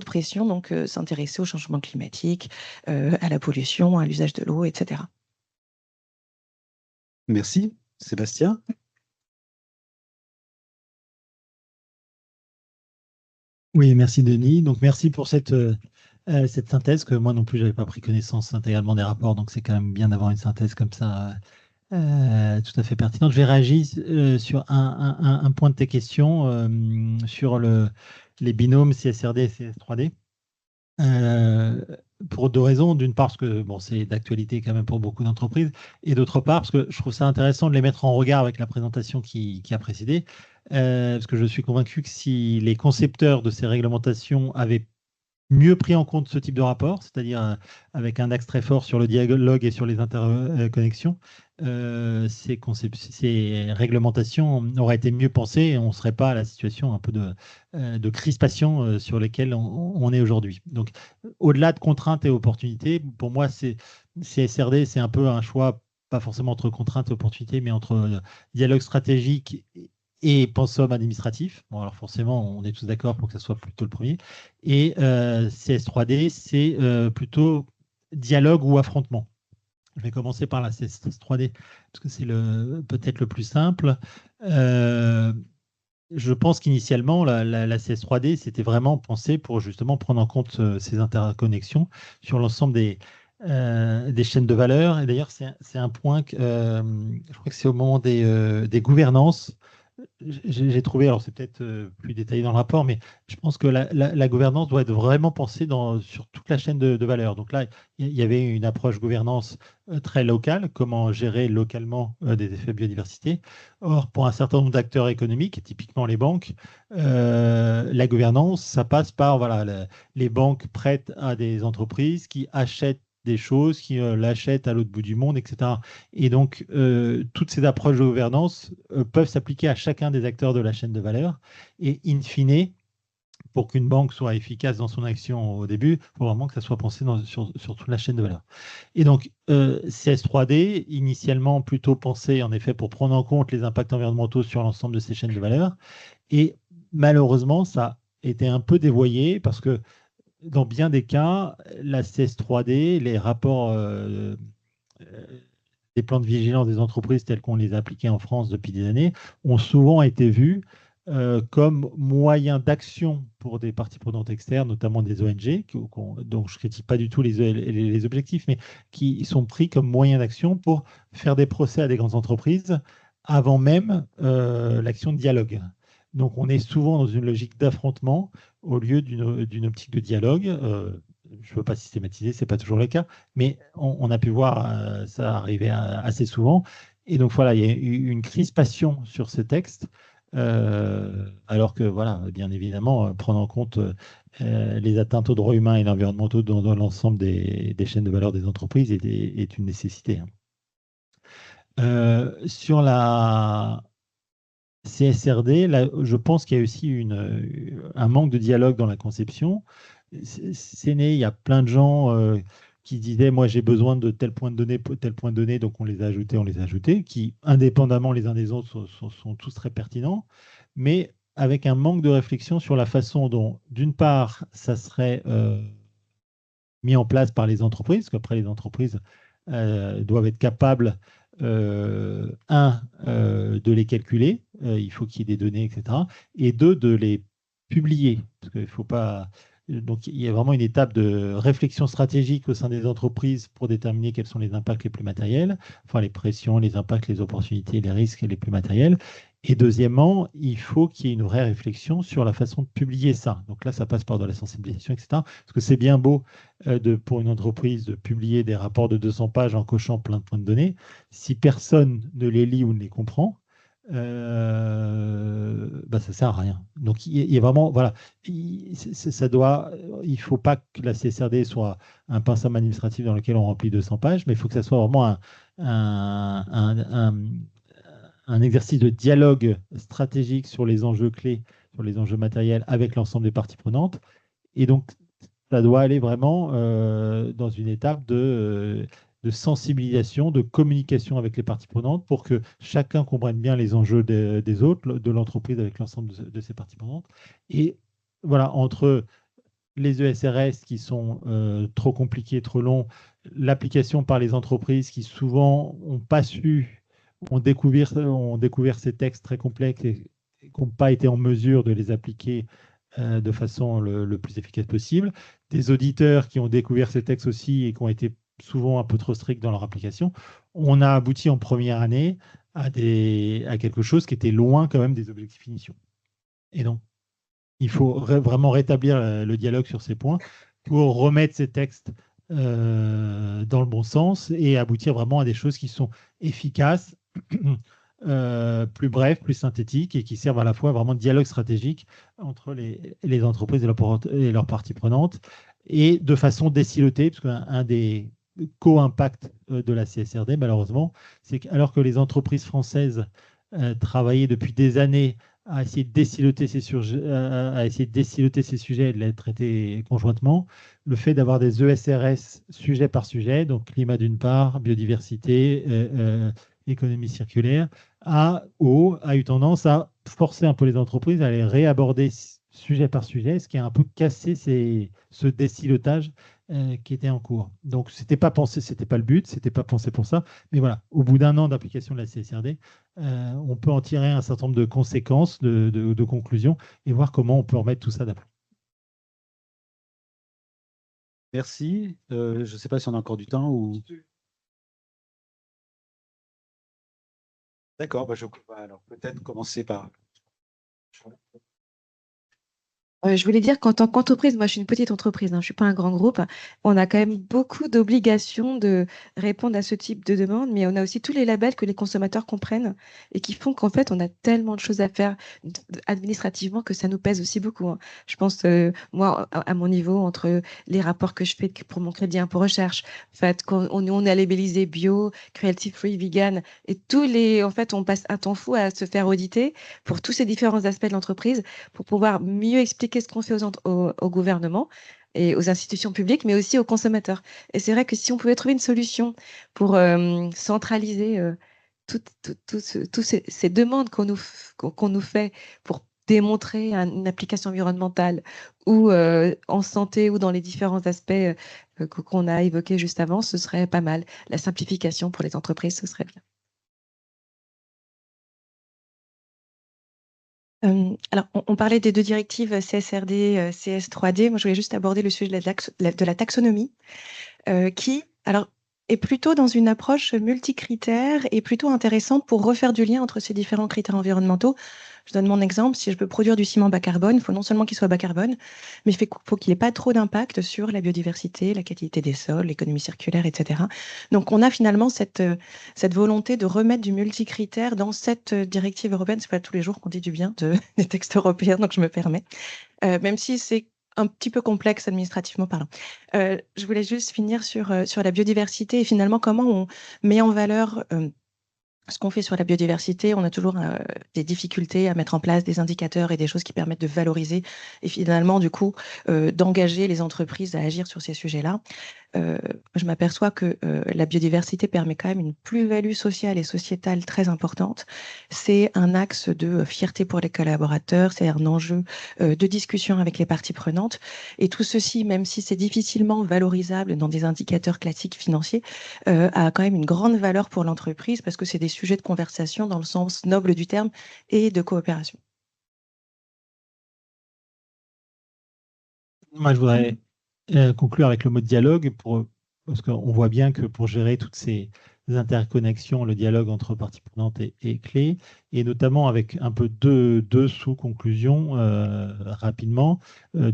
[SPEAKER 4] pressions, donc s'intéresser au changement climatique, à la pollution, à l'usage de l'eau, etc.
[SPEAKER 2] Merci. Sébastien?
[SPEAKER 5] Oui, merci Denis. Donc merci pour cette synthèse que moi non plus, je n'avais pas pris connaissance intégralement des rapports, donc c'est quand même bien d'avoir une synthèse comme ça tout à fait pertinente. Je vais réagir sur un point de tes questions sur les binômes CSRD et CS3D. Pour 2 raisons. D'une part, parce que bon, c'est d'actualité quand même pour beaucoup d'entreprises, et d'autre part, parce que je trouve ça intéressant de les mettre en regard avec la présentation qui a précédé, parce que je suis convaincu que si les concepteurs de ces réglementations avaient mieux pris en compte ce type de rapport, c'est-à-dire avec un axe très fort sur le dialogue et sur les interconnexions, ces réglementations auraient été mieux pensées et on ne serait pas à la situation un peu de crispation sur lesquelles on est aujourd'hui. Donc, au-delà de contraintes et opportunités, pour moi, CSRD, c'est un peu un choix, pas forcément entre contraintes et opportunités, mais entre dialogue stratégique et pensum administratif. Bon, alors forcément, on est tous d'accord pour que ce soit plutôt le premier. Et CS3D, c'est plutôt dialogue ou affrontement. Je vais commencer par la CS3D, parce que c'est peut-être le plus simple. Je pense qu'initialement, la CS3D, c'était vraiment pensé pour justement prendre en compte ces interconnexions sur l'ensemble des chaînes de valeur. Et d'ailleurs, c'est un point que je crois que c'est au moment des gouvernances. J'ai trouvé, alors c'est peut-être plus détaillé dans le rapport, mais je pense que la gouvernance doit être vraiment pensée sur toute la chaîne de valeur. Donc là, il y avait une approche gouvernance très locale, comment gérer localement des effets biodiversité. Or, pour un certain nombre d'acteurs économiques, et typiquement les banques, la gouvernance, ça passe par les banques prêtent à des entreprises qui achètent des choses, qui l'achètent à l'autre bout du monde, etc. Et donc, toutes ces approches de gouvernance peuvent s'appliquer à chacun des acteurs de la chaîne de valeur. Et in fine, pour qu'une banque soit efficace dans son action au début, il faut vraiment que ça soit pensé sur toute la chaîne de valeur. Et donc, CS3D, initialement plutôt pensé en effet pour prendre en compte les impacts environnementaux sur l'ensemble de ces chaînes de valeur. Et malheureusement, ça a été un peu dévoyé parce que dans bien des cas, la CS3D, les rapports des plans de vigilance des entreprises tels qu'on les a appliqués en France depuis des années ont souvent été vus comme moyen d'action pour des parties prenantes externes, notamment des ONG, dont je ne critique pas du tout les objectifs, mais qui sont pris comme moyen d'action pour faire des procès à des grandes entreprises avant même l'action de dialogue. Donc, on est souvent dans une logique d'affrontement au lieu d'une optique de dialogue. Je ne veux pas systématiser, ce n'est pas toujours le cas, mais on a pu voir ça arriver assez souvent. Et donc, voilà, il y a eu une crispation sur ce texte, alors que, voilà, bien évidemment, prendre en compte les atteintes aux droits humains et environnementaux dans l'ensemble des chaînes de valeur des entreprises est une nécessité. Sur la CSRD, là, je pense qu'il y a aussi un manque de dialogue dans la conception. c'est né, il y a plein de gens qui disaient, moi j'ai besoin de tel point de données, donc on les a ajoutés, qui indépendamment les uns des autres sont tous très pertinents, mais avec un manque de réflexion sur la façon dont, d'une part, ça serait mis en place par les entreprises, parce qu'après les entreprises doivent être capables, de les calculer, il faut qu'il y ait des données, etc., et deux, de les publier, parce qu'il faut pas... Donc, il y a vraiment une étape de réflexion stratégique au sein des entreprises pour déterminer quels sont les impacts les plus matériels, enfin les pressions, les impacts, les opportunités, les risques les plus matériels. Et deuxièmement, il faut qu'il y ait une vraie réflexion sur la façon de publier ça. Donc là, ça passe par de la sensibilisation, etc. Parce que c'est bien beau pour une entreprise de publier des rapports de 200 pages en cochant plein de points de données. Si personne ne les lit ou ne les comprend, ça ne sert à rien. Donc, il y a vraiment, voilà, il ne faut pas que la CSRD soit un pinceau administratif dans lequel on remplit 200 pages, mais il faut que ça soit vraiment un exercice de dialogue stratégique sur les enjeux clés, sur les enjeux matériels avec l'ensemble des parties prenantes. Et donc, ça doit aller vraiment dans une étape de sensibilisation, de communication avec les parties prenantes pour que chacun comprenne bien les enjeux des autres, de l'entreprise avec l'ensemble de ses parties prenantes. Et voilà, entre les ESRS qui sont trop compliqués, trop longs, l'application par les entreprises qui souvent n'ont pas su, ont découvert ces textes très complexes et qui n'ont pas été en mesure de les appliquer de façon le plus efficace possible. Des auditeurs qui ont découvert ces textes aussi et qui ont été souvent un peu trop stricts dans leur application. On a abouti en première année à quelque chose qui était loin quand même des objectifs initiaux. Et donc, il faut vraiment rétablir le dialogue sur ces points pour remettre ces textes dans le bon sens et aboutir vraiment à des choses qui sont efficaces, plus brefs, plus synthétiques et qui servent à la fois vraiment de dialogue stratégique entre les entreprises et leurs parties prenantes et de façon décilotée, parce qu'un des co-impacts de la CSRD, malheureusement, c'est qu'alors que les entreprises françaises travaillaient depuis des années à essayer de déciloter ces sujets, et de les traiter conjointement. Le fait d'avoir des ESRS sujet par sujet, donc climat d'une part, biodiversité, économie circulaire, a eu tendance à forcer un peu les entreprises à les réaborder sujet par sujet, ce qui a un peu cassé ce décilotage qui était en cours. Donc, c'était pas le but, c'était pas pensé pour ça. Mais voilà, au bout d'un an d'application de la CSRD, on peut en tirer un certain nombre de conséquences, de conclusions, et voir comment on peut remettre tout ça d'aplomb.
[SPEAKER 2] Merci. Je ne sais pas si on a encore du temps ou... D'accord, je vais alors peut-être commencer par...
[SPEAKER 3] Je voulais dire qu'en tant qu'entreprise, moi je suis une petite entreprise, je ne suis pas un grand groupe, on a quand même beaucoup d'obligations de répondre à ce type de demande, mais on a aussi tous les labels que les consommateurs comprennent et qui font qu'en fait on a tellement de choses à faire administrativement que ça nous pèse aussi beaucoup. Je pense, moi, à mon niveau, entre les rapports que je fais pour mon crédit impôt recherche, en fait, quand on est labellisé bio, cruelty free, vegan, et en fait, on passe un temps fou à se faire auditer pour tous ces différents aspects de l'entreprise pour pouvoir mieux expliquer ce qu'on fait au gouvernement et aux institutions publiques, mais aussi aux consommateurs. Et c'est vrai que si on pouvait trouver une solution pour centraliser toutes ces demandes qu'on nous fait pour démontrer une application environnementale ou en santé ou dans les différents aspects qu'on a évoqués juste avant, ce serait pas mal. La simplification pour les entreprises, ce serait bien. Alors, on parlait des deux directives CSRD, CS3D. Moi, je voulais juste aborder le sujet de la taxonomie, qui, alors, est plutôt dans une approche multicritère et plutôt intéressante pour refaire du lien entre ces différents critères environnementaux. Je donne mon exemple. Si je veux produire du ciment bas carbone, il faut non seulement qu'il soit bas carbone, mais il faut qu'il n'y ait pas trop d'impact sur la biodiversité, la qualité des sols, l'économie circulaire, etc. Donc, on a finalement cette volonté de remettre du multicritère dans cette directive européenne. C'est pas tous les jours qu'on dit du bien des textes européens, donc je me permets. Même si c'est un petit peu complexe administrativement parlant. Je voulais juste finir sur la biodiversité et finalement comment on met en valeur
[SPEAKER 4] ce qu'on fait sur la biodiversité, on a toujours des difficultés à mettre en place des indicateurs et des choses qui permettent de valoriser et finalement, du coup, d'engager les entreprises à agir sur ces sujets-là. Je m'aperçois que la biodiversité permet quand même une plus-value sociale et sociétale très importante. C'est un axe de fierté pour les collaborateurs, c'est un enjeu de discussion avec les parties prenantes. Et tout ceci, même si c'est difficilement valorisable dans des indicateurs classiques financiers, a quand même une grande valeur pour l'entreprise parce que c'est des sujets de conversation dans le sens noble du terme et de coopération.
[SPEAKER 5] Moi, je voudrais conclure avec le mot dialogue, parce qu'on voit bien que pour gérer toutes ces interconnexions, le dialogue entre parties prenantes est clé, et notamment avec un peu deux sous-conclusions rapidement.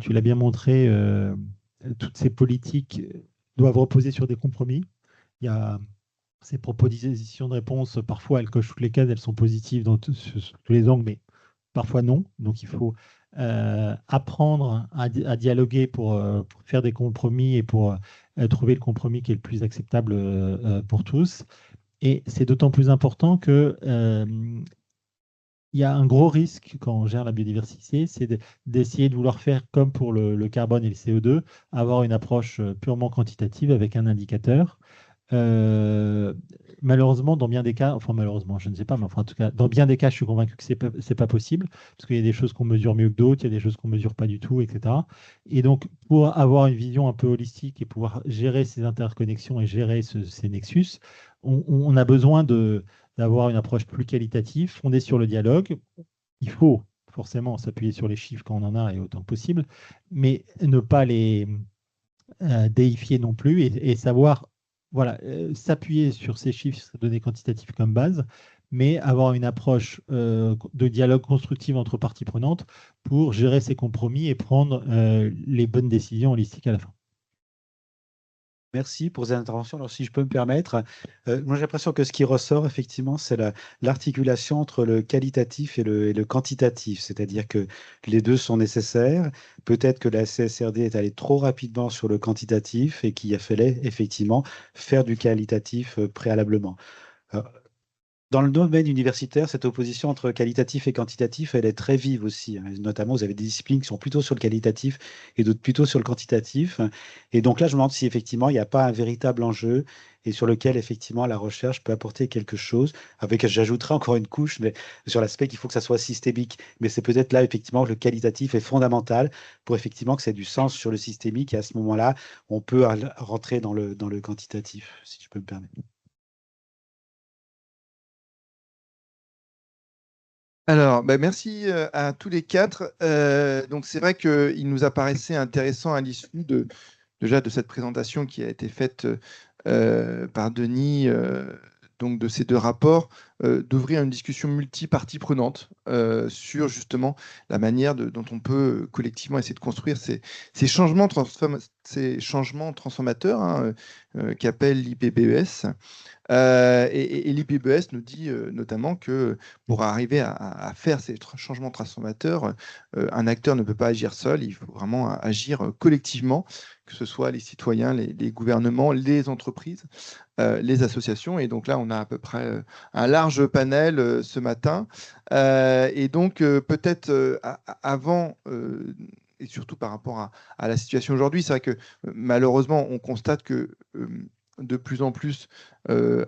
[SPEAKER 5] Tu l'as bien montré, toutes ces politiques doivent reposer sur des compromis. Il y a ces propositions de réponse, parfois elles cochent toutes les cases, elles sont positives sur tous les angles, mais parfois non. Donc il faut apprendre à dialoguer pour faire des compromis et pour trouver le compromis qui est le plus acceptable pour tous. Et c'est d'autant plus important que il y a un gros risque quand on gère la biodiversité, c'est d'essayer de vouloir faire comme pour le carbone et le CO2, avoir une approche purement quantitative avec un indicateur. Malheureusement, dans bien des cas, enfin malheureusement, je ne sais pas, mais enfin, en tout cas, dans bien des cas, je suis convaincu que c'est pas possible, parce qu'il y a des choses qu'on mesure mieux que d'autres, il y a des choses qu'on mesure pas du tout, etc. Et donc, pour avoir une vision un peu holistique et pouvoir gérer ces interconnexions et gérer ces nexus, on a besoin d'avoir une approche plus qualitative, fondée sur le dialogue. Il faut forcément s'appuyer sur les chiffres quand on en a et autant que possible, mais ne pas les déifier non plus et savoir s'appuyer sur ces chiffres, ces données quantitatives comme base, mais avoir une approche de dialogue constructif entre parties prenantes pour gérer ces compromis et prendre les bonnes décisions holistiques à la fin.
[SPEAKER 2] Merci pour ces interventions. Alors, si je peux me permettre, moi j'ai l'impression que ce qui ressort, effectivement, c'est l'articulation entre le qualitatif et le quantitatif, c'est-à-dire que les deux sont nécessaires. Peut-être que la CSRD est allée trop rapidement sur le quantitatif et qu'il a fallu effectivement faire du qualitatif préalablement. Dans le domaine universitaire, cette opposition entre qualitatif et quantitatif, elle est très vive aussi, hein. Notamment, vous avez des disciplines qui sont plutôt sur le qualitatif et d'autres plutôt sur le quantitatif. Et donc là, je me demande si effectivement, il n'y a pas un véritable enjeu et sur lequel effectivement la recherche peut apporter quelque chose. Avec, j'ajouterai encore une couche, mais sur l'aspect qu'il faut que ça soit systémique. Mais c'est peut-être là effectivement que le qualitatif est fondamental pour effectivement que ça ait du sens sur le systémique. Et à ce moment-là, on peut rentrer dans le quantitatif, si je peux me permettre.
[SPEAKER 6] Alors, merci à tous les quatre. Donc, c'est vrai qu'il nous apparaissait intéressant à l'issue déjà de cette présentation qui a été faite par Denis, donc de ces deux rapports, d'ouvrir une discussion multi-parties prenantes sur justement la manière dont on peut collectivement essayer de construire ces changements transformateurs, hein, qu'appelle l'IPBES. Et l'IPBES nous dit notamment que pour arriver à faire ces changements transformateurs, un acteur ne peut pas agir seul, il faut vraiment agir collectivement, que ce soit les citoyens, les gouvernements, les entreprises, les associations. Et donc là, on a à peu près un large panel ce matin. Et donc, peut-être avant et surtout par rapport à la situation aujourd'hui, c'est vrai que malheureusement, on constate que de plus en plus,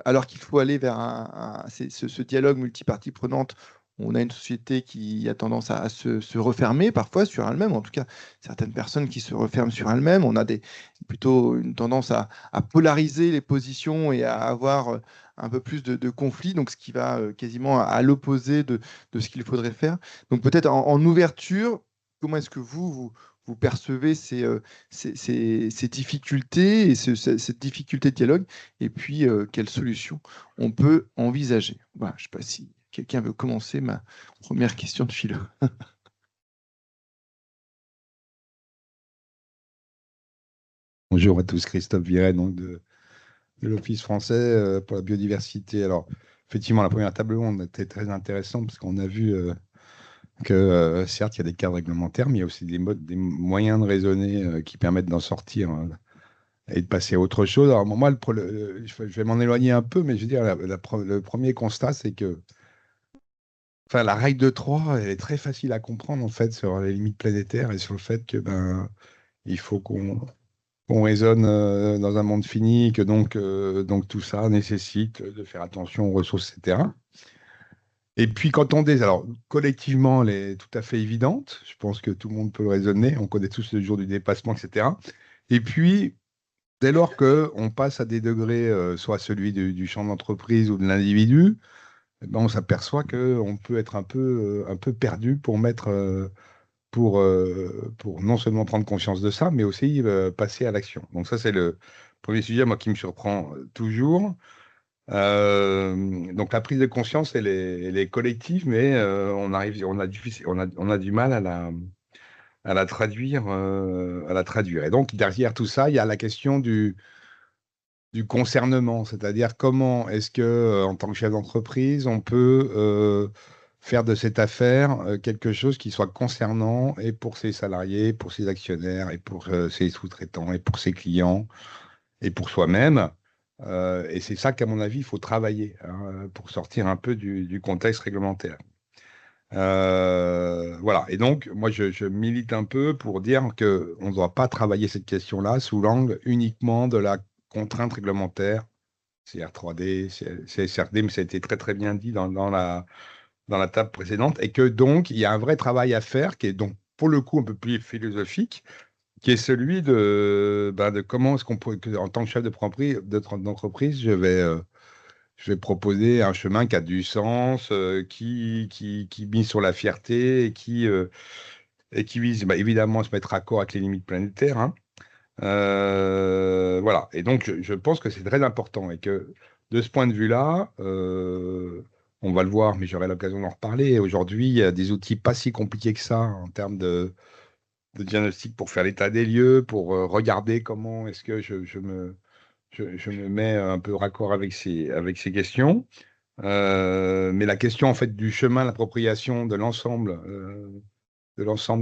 [SPEAKER 6] alors qu'il faut aller vers ce dialogue multipartie prenante, on a une société qui a tendance à se refermer parfois sur elle-même, en tout cas certaines personnes qui se referment sur elles-mêmes. On a plutôt une tendance à polariser les positions et à avoir un peu plus de conflits, donc ce qui va quasiment à l'opposé de ce qu'il faudrait faire. Donc peut-être en ouverture, comment est-ce que vous percevez ces difficultés et cette difficulté de dialogue, et puis quelles solutions on peut envisager. Voilà, je ne sais pas si quelqu'un veut commencer ma première question de philo.
[SPEAKER 7] Bonjour à tous, Christophe Viret, donc de l'Office français pour la biodiversité. Alors, effectivement, la première table ronde était très intéressante parce qu'on a vu que certes, il y a des cadres réglementaires, mais il y a aussi des moyens de raisonner qui permettent d'en sortir et de passer à autre chose. Alors moi, je vais m'en éloigner un peu, mais je veux dire, le premier constat, c'est que enfin, la règle de 3, elle est très facile à comprendre en fait sur les limites planétaires et sur le fait que il faut qu'on raisonne dans un monde fini, que donc tout ça nécessite de faire attention aux ressources, etc. Et puis quand alors collectivement, elle est tout à fait évidente. Je pense que tout le monde peut le raisonner. On connaît tous le jour du dépassement, etc. Et puis dès lors qu'on passe à des degrés, soit celui du champ d'entreprise ou de l'individu, eh ben, on s'aperçoit qu'on peut être un peu perdu pour non seulement prendre conscience de ça, mais aussi passer à l'action. Donc ça, c'est le premier sujet, moi, qui me surprend toujours. Donc la prise de conscience, elle est collective, mais on a du mal à la traduire, Et donc derrière tout ça, il y a la question du concernement, c'est-à-dire comment est-ce que, en tant que chef d'entreprise, on peut faire de cette affaire quelque chose qui soit concernant et pour ses salariés, pour ses actionnaires, et pour ses sous-traitants, et pour ses clients, et pour soi-même. Et c'est ça qu'à mon avis, il faut travailler pour sortir un peu du contexte réglementaire. Voilà. Et donc, moi, je milite un peu pour dire qu'on ne doit pas travailler cette question-là sous l'angle uniquement de la contrainte réglementaire, CR3D, CSRD, mais ça a été très très bien dit dans la table précédente, et que donc il y a un vrai travail à faire qui est donc pour le coup un peu plus philosophique, qui est celui de comment est-ce qu'on peut, en tant que chef d'entreprise, je vais proposer un chemin qui a du sens, qui mise sur la fierté et qui vise évidemment à se mettre d'accord avec les limites planétaires, hein. Voilà. Et donc, je pense que c'est très important et que de ce point de vue-là, on va le voir, mais j'aurai l'occasion d'en reparler. Aujourd'hui, il y a des outils pas si compliqués que ça en termes de diagnostic pour faire l'état des lieux, pour regarder comment est-ce que je me mets un peu raccord avec ces questions. Mais la question en fait du chemin, l'appropriation de l'ensemble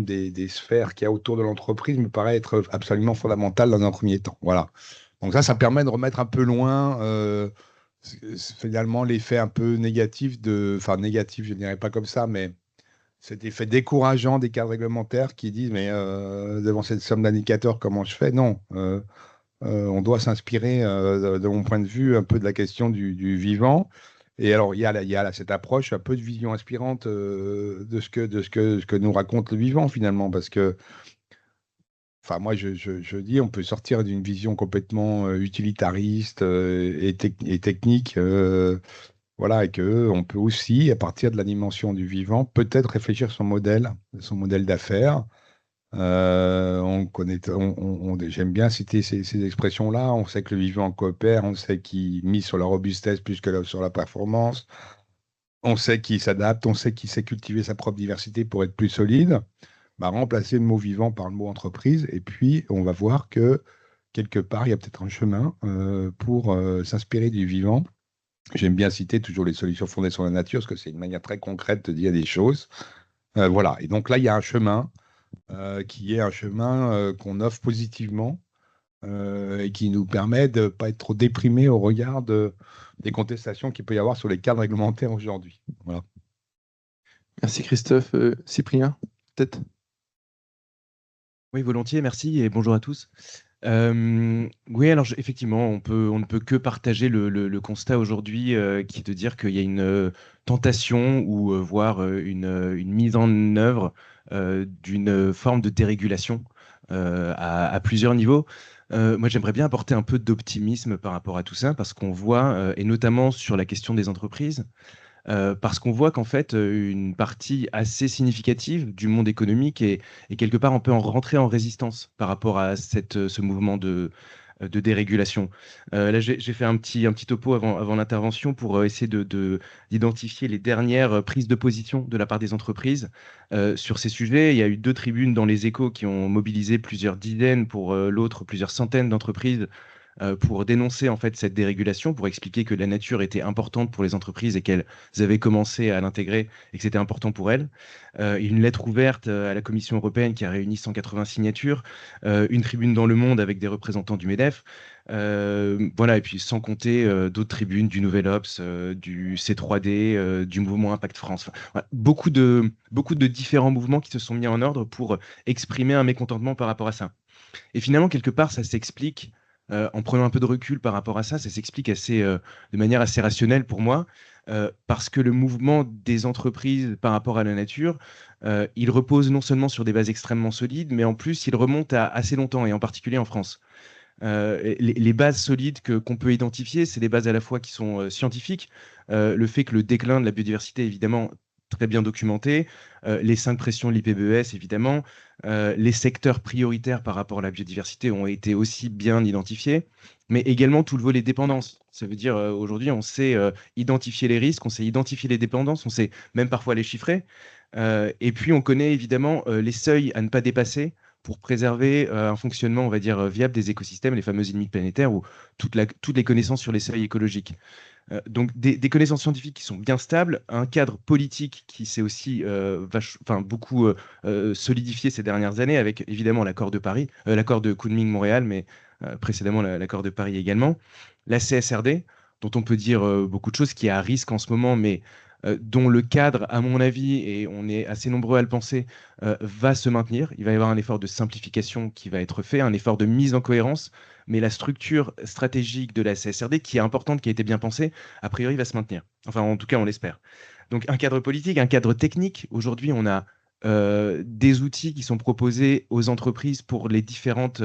[SPEAKER 7] des sphères qu'il y a autour de l'entreprise me paraît être absolument fondamentale dans un premier temps. Voilà. Donc ça permet de remettre un peu loin finalement l'effet un peu négatif enfin négatif, je ne dirais pas comme ça, mais cet effet décourageant des cadres réglementaires qui disent mais devant cette somme d'indicateurs, comment je fais? Non. On doit s'inspirer, de mon point de vue, un peu de la question du vivant. Et alors, il y a cette approche, un peu de vision inspirante de ce que nous raconte le vivant, finalement. Parce que, enfin, moi, je dis, on peut sortir d'une vision complètement utilitariste et technique. Voilà, et qu'on peut aussi, à partir de la dimension du vivant, peut-être réfléchir son modèle d'affaires. J'aime bien citer ces expressions-là. On sait que le vivant coopère, on sait qu'il mise sur la robustesse plus que sur la performance, on sait qu'il s'adapte, on sait qu'il sait cultiver sa propre diversité pour être plus solide. Remplacer le mot vivant par le mot entreprise, et puis on va voir que quelque part, il y a peut-être un chemin pour s'inspirer du vivant. J'aime bien citer toujours les solutions fondées sur la nature, parce que c'est une manière très concrète de dire des choses. Voilà. Et donc là, il y a un chemin qui est un chemin qu'on offre positivement et qui nous permet de ne pas être trop déprimés au regard des contestations qu'il peut y avoir sur les cadres réglementaires aujourd'hui. Voilà.
[SPEAKER 6] Merci Christophe. Cyprien, peut-être?
[SPEAKER 8] Oui, volontiers, merci et bonjour à tous. Oui, alors effectivement, on ne peut que partager le constat aujourd'hui qui est de dire qu'il y a une tentation ou voire une mise en œuvre d'une forme de dérégulation à plusieurs niveaux. Moi, j'aimerais bien apporter un peu d'optimisme par rapport à tout ça, parce qu'on voit, et notamment sur la question des entreprises, parce qu'on voit qu'en fait, une partie assez significative du monde économique est quelque part un peu rentrer en résistance par rapport à ce mouvement de dérégulation. Là, j'ai fait un petit topo avant l'intervention pour essayer d'identifier les dernières prises de position de la part des entreprises sur ces sujets. Il y a eu 2 tribunes dans les Échos qui ont mobilisé plusieurs dizaines, pour l'autre plusieurs centaines d'entreprises pour dénoncer en fait cette dérégulation, pour expliquer que la nature était importante pour les entreprises et qu'elles avaient commencé à l'intégrer et que c'était important pour elles. Une lettre ouverte à la Commission européenne qui a réuni 180 signatures, une tribune dans Le Monde avec des représentants du MEDEF. Voilà, et puis sans compter d'autres tribunes du Nouvel Obs, du C3D, du mouvement Impact France. Enfin, voilà, beaucoup de différents mouvements qui se sont mis en ordre pour exprimer un mécontentement par rapport à ça. Et finalement, quelque part, ça s'explique, en prenant un peu de recul par rapport à ça, ça s'explique de manière assez rationnelle pour moi, parce que le mouvement des entreprises par rapport à la nature, il repose non seulement sur des bases extrêmement solides, mais en plus, il remonte à assez longtemps, et en particulier en France. Les bases solides qu'on peut identifier, c'est des bases à la fois qui sont scientifiques, le fait que le déclin de la biodiversité, évidemment, très bien documenté, les 5 pressions de l'IPBES, évidemment, les secteurs prioritaires par rapport à la biodiversité ont été aussi bien identifiés, mais également tout le volet dépendance. Ça veut dire, aujourd'hui, on sait identifier les risques, on sait identifier les dépendances, on sait même parfois les chiffrer, et puis on connaît évidemment les seuils à ne pas dépasser pour préserver un fonctionnement, on va dire, viable des écosystèmes, les fameuses limites planétaires, ou toutes les connaissances sur les seuils écologiques. Donc des connaissances scientifiques qui sont bien stables, un cadre politique qui s'est aussi beaucoup solidifié ces dernières années, avec évidemment l'accord de Paris, l'accord de Kunming-Montréal, mais précédemment l'accord de Paris également, la CSRD, dont on peut dire beaucoup de choses, qui est à risque en ce moment, mais dont le cadre, à mon avis, et on est assez nombreux à le penser, va se maintenir. Il va y avoir un effort de simplification qui va être fait, un effort de mise en cohérence, mais la structure stratégique de la CSRD, qui est importante, qui a été bien pensée, a priori va se maintenir. Enfin, en tout cas, on l'espère. Donc, un cadre politique, un cadre technique. Aujourd'hui, on a des outils qui sont proposés aux entreprises pour leurs différentes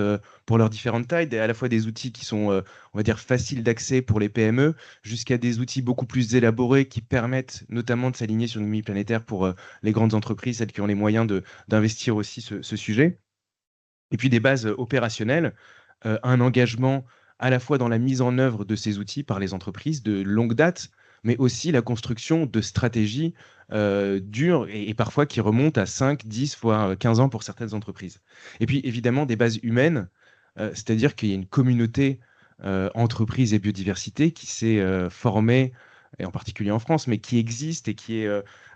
[SPEAKER 8] tailles, à la fois des outils qui sont, on va dire, faciles d'accès pour les PME, jusqu'à des outils beaucoup plus élaborés qui permettent notamment de s'aligner sur une limite planétaire pour les grandes entreprises, celles qui ont les moyens d'investir aussi ce sujet. Et puis des bases opérationnelles, un engagement à la fois dans la mise en œuvre de ces outils par les entreprises de longue date, mais aussi la construction de stratégies dures et parfois qui remontent à 5, 10, voire 15 ans pour certaines entreprises. Et puis évidemment des bases humaines, c'est-à-dire qu'il y a une communauté entreprise et biodiversité qui s'est formée, et en particulier en France, mais qui existe et qui est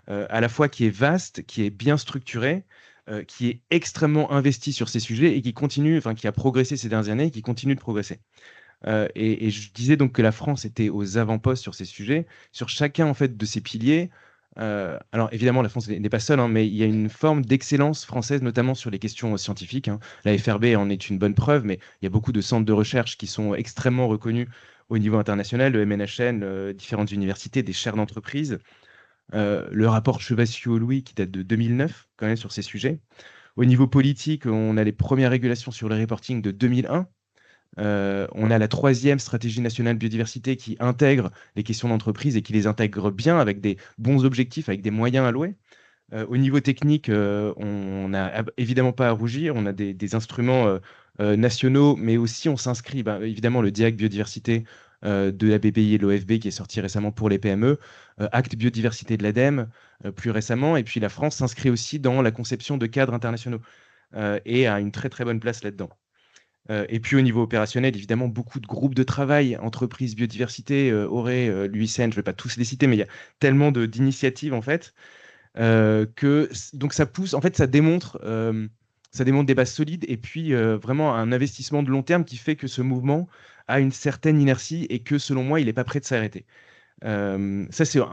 [SPEAKER 8] à la fois qui est vaste, qui est bien structurée, qui est extrêmement investi sur ces sujets et qui continue, enfin qui a progressé ces dernières années et qui continue de progresser. Et je disais donc que la France était aux avant-postes sur ces sujets, sur chacun en fait de ces piliers. Alors évidemment, la France n'est pas seule, hein, mais il y a une forme d'excellence française, notamment sur les questions scientifiques, hein. La FRB en est une bonne preuve, mais il y a beaucoup de centres de recherche qui sont extrêmement reconnus au niveau international, le MNHN, différentes universités, des chaires d'entreprise. Le rapport Chevassiot-Louis qui date de 2009, quand même, sur ces sujets. Au niveau politique, on a les premières régulations sur le reporting de 2001. On a la 3e stratégie nationale biodiversité qui intègre les questions d'entreprise et qui les intègre bien avec des bons objectifs, avec des moyens alloués. Au niveau technique, on n'a évidemment pas à rougir. On a des instruments nationaux, mais aussi on s'inscrit, évidemment, le DIAC biodiversité de la BPI et de l'OFB qui est sorti récemment pour les PME, Acte biodiversité de l'ADEME plus récemment, et puis la France s'inscrit aussi dans la conception de cadres internationaux et a une très très bonne place là-dedans. Et puis au niveau opérationnel, évidemment, beaucoup de groupes de travail, entreprises biodiversité, Auré, l'UICN, je ne vais pas tous les citer, mais il y a tellement d'initiatives en fait, donc ça pousse, en fait ça démontre des bases solides et puis vraiment un investissement de long terme qui fait que ce mouvement a une certaine inertie et que selon moi, il n'est pas prêt de s'arrêter. Ça,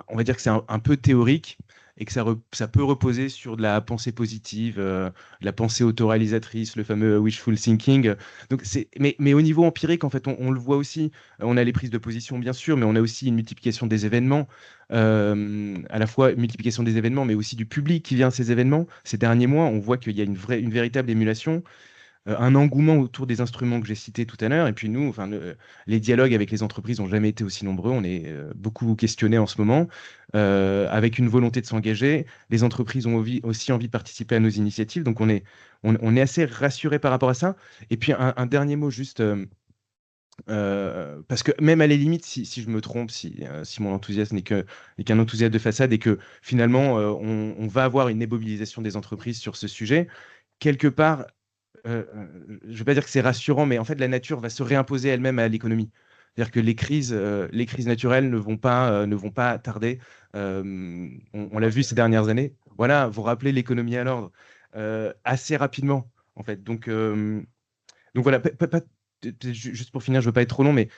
[SPEAKER 8] on va dire que c'est un peu théorique et que ça peut reposer sur de la pensée positive, de la pensée autoréalisatrice, le fameux wishful thinking. Donc mais au niveau empirique, en fait, on le voit aussi. On a les prises de position, bien sûr, mais on a aussi une multiplication des événements, à la fois une multiplication des événements, mais aussi du public qui vient à ces événements. Ces derniers mois, on voit qu'il y a une véritable émulation. Un engouement autour des instruments que j'ai cités tout à l'heure. Et puis nous, les dialogues avec les entreprises n'ont jamais été aussi nombreux. On est beaucoup questionnés en ce moment, avec une volonté de s'engager. Les entreprises ont aussi envie de participer à nos initiatives. Donc on est assez rassurés par rapport à ça. Et puis un dernier mot juste, parce que même à la limite, si je me trompe, si mon enthousiasme n'est qu'un enthousiasme de façade et que finalement on va avoir une démobilisation des entreprises sur ce sujet, quelque part, je ne vais pas dire que c'est rassurant, mais en fait, la nature va se réimposer elle-même à l'économie. C'est-à-dire que les crises naturelles ne vont pas tarder. On l'a vu ces dernières années. Voilà, vous rappelez l'économie à l'ordre assez rapidement, en fait. Donc voilà, juste pour finir, je ne veux pas être trop long, mais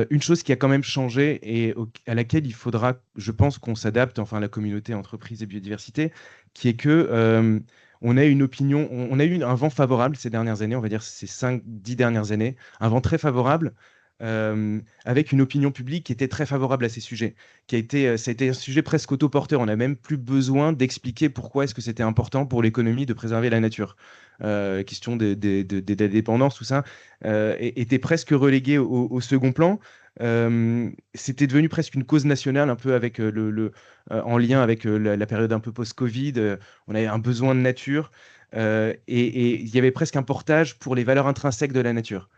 [SPEAKER 8] une chose qui a quand même changé et à laquelle il faudra, je pense, qu'on s'adapte, enfin la communauté entreprise et biodiversité, qui est que on a une opinion, on a eu un vent favorable ces dernières années, on va dire ces 5-10 dernières années, un vent très favorable. Avec une opinion publique qui était très favorable à ces sujets, ça a été un sujet presque autoporteur. On n'a même plus besoin d'expliquer pourquoi est-ce que c'était important pour l'économie de préserver la nature. Question des dépendances, tout ça, était presque relégué au second plan. C'était devenu presque une cause nationale, un peu avec en lien avec la période un peu post-Covid. On avait un besoin de nature et il y avait presque un portage pour les valeurs intrinsèques de la nature.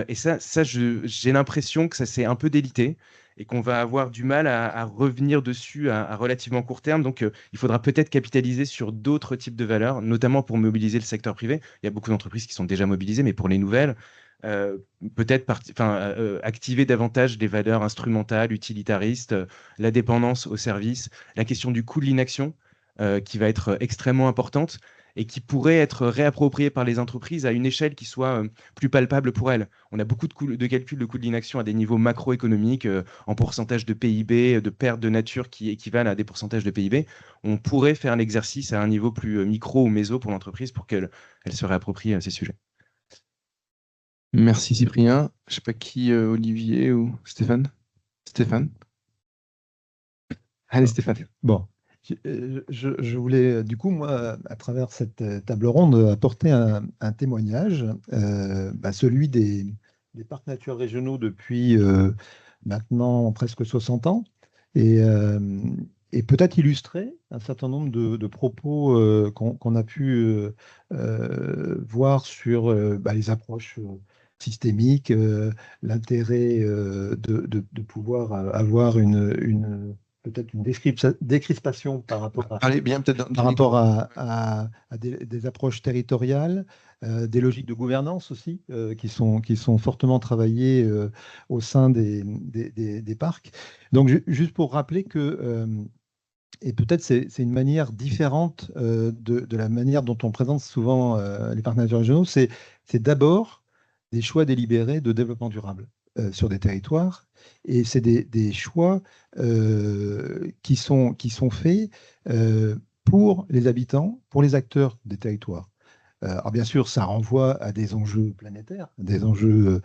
[SPEAKER 8] Et ça j'ai l'impression que ça s'est un peu délité et qu'on va avoir du mal à revenir dessus à relativement court terme. Donc, il faudra peut-être capitaliser sur d'autres types de valeurs, notamment pour mobiliser le secteur privé. Il y a beaucoup d'entreprises qui sont déjà mobilisées, mais pour les nouvelles, euh, peut-être activer davantage des valeurs instrumentales, utilitaristes, la dépendance au service, la question du coût de l'inaction, qui va être extrêmement importante et qui pourrait être réappropriée par les entreprises à une échelle qui soit plus palpable pour elles. On a beaucoup de calculs de coût de l'inaction à des niveaux macroéconomiques, en pourcentage de PIB, de pertes de nature qui équivalent à des pourcentages de PIB. On pourrait faire un exercice à un niveau plus micro ou méso pour l'entreprise pour qu'elle se réapproprie ces sujets.
[SPEAKER 6] Merci Cyprien. Je ne sais pas qui, Olivier ou Stéphane. Stéphane. Allez Stéphane.
[SPEAKER 9] Bon, je voulais du coup, moi, à travers cette table ronde, apporter un témoignage, celui des parcs naturels régionaux depuis maintenant presque 60 ans, et peut-être illustrer un certain nombre de propos qu'on a pu voir sur les approches systémiques, l'intérêt de pouvoir avoir peut-être une décrispation par rapport à des approches territoriales, des logiques de gouvernance aussi, qui sont fortement travaillées au sein des parcs. Donc, juste pour rappeler que, et peut-être c'est une manière différente de la manière dont on présente souvent les parcs naturels régionaux, c'est d'abord des choix délibérés de développement durable sur des territoires, et c'est des choix qui sont faits pour les habitants, pour les acteurs des territoires. Alors bien sûr, ça renvoie à des enjeux planétaires, des enjeux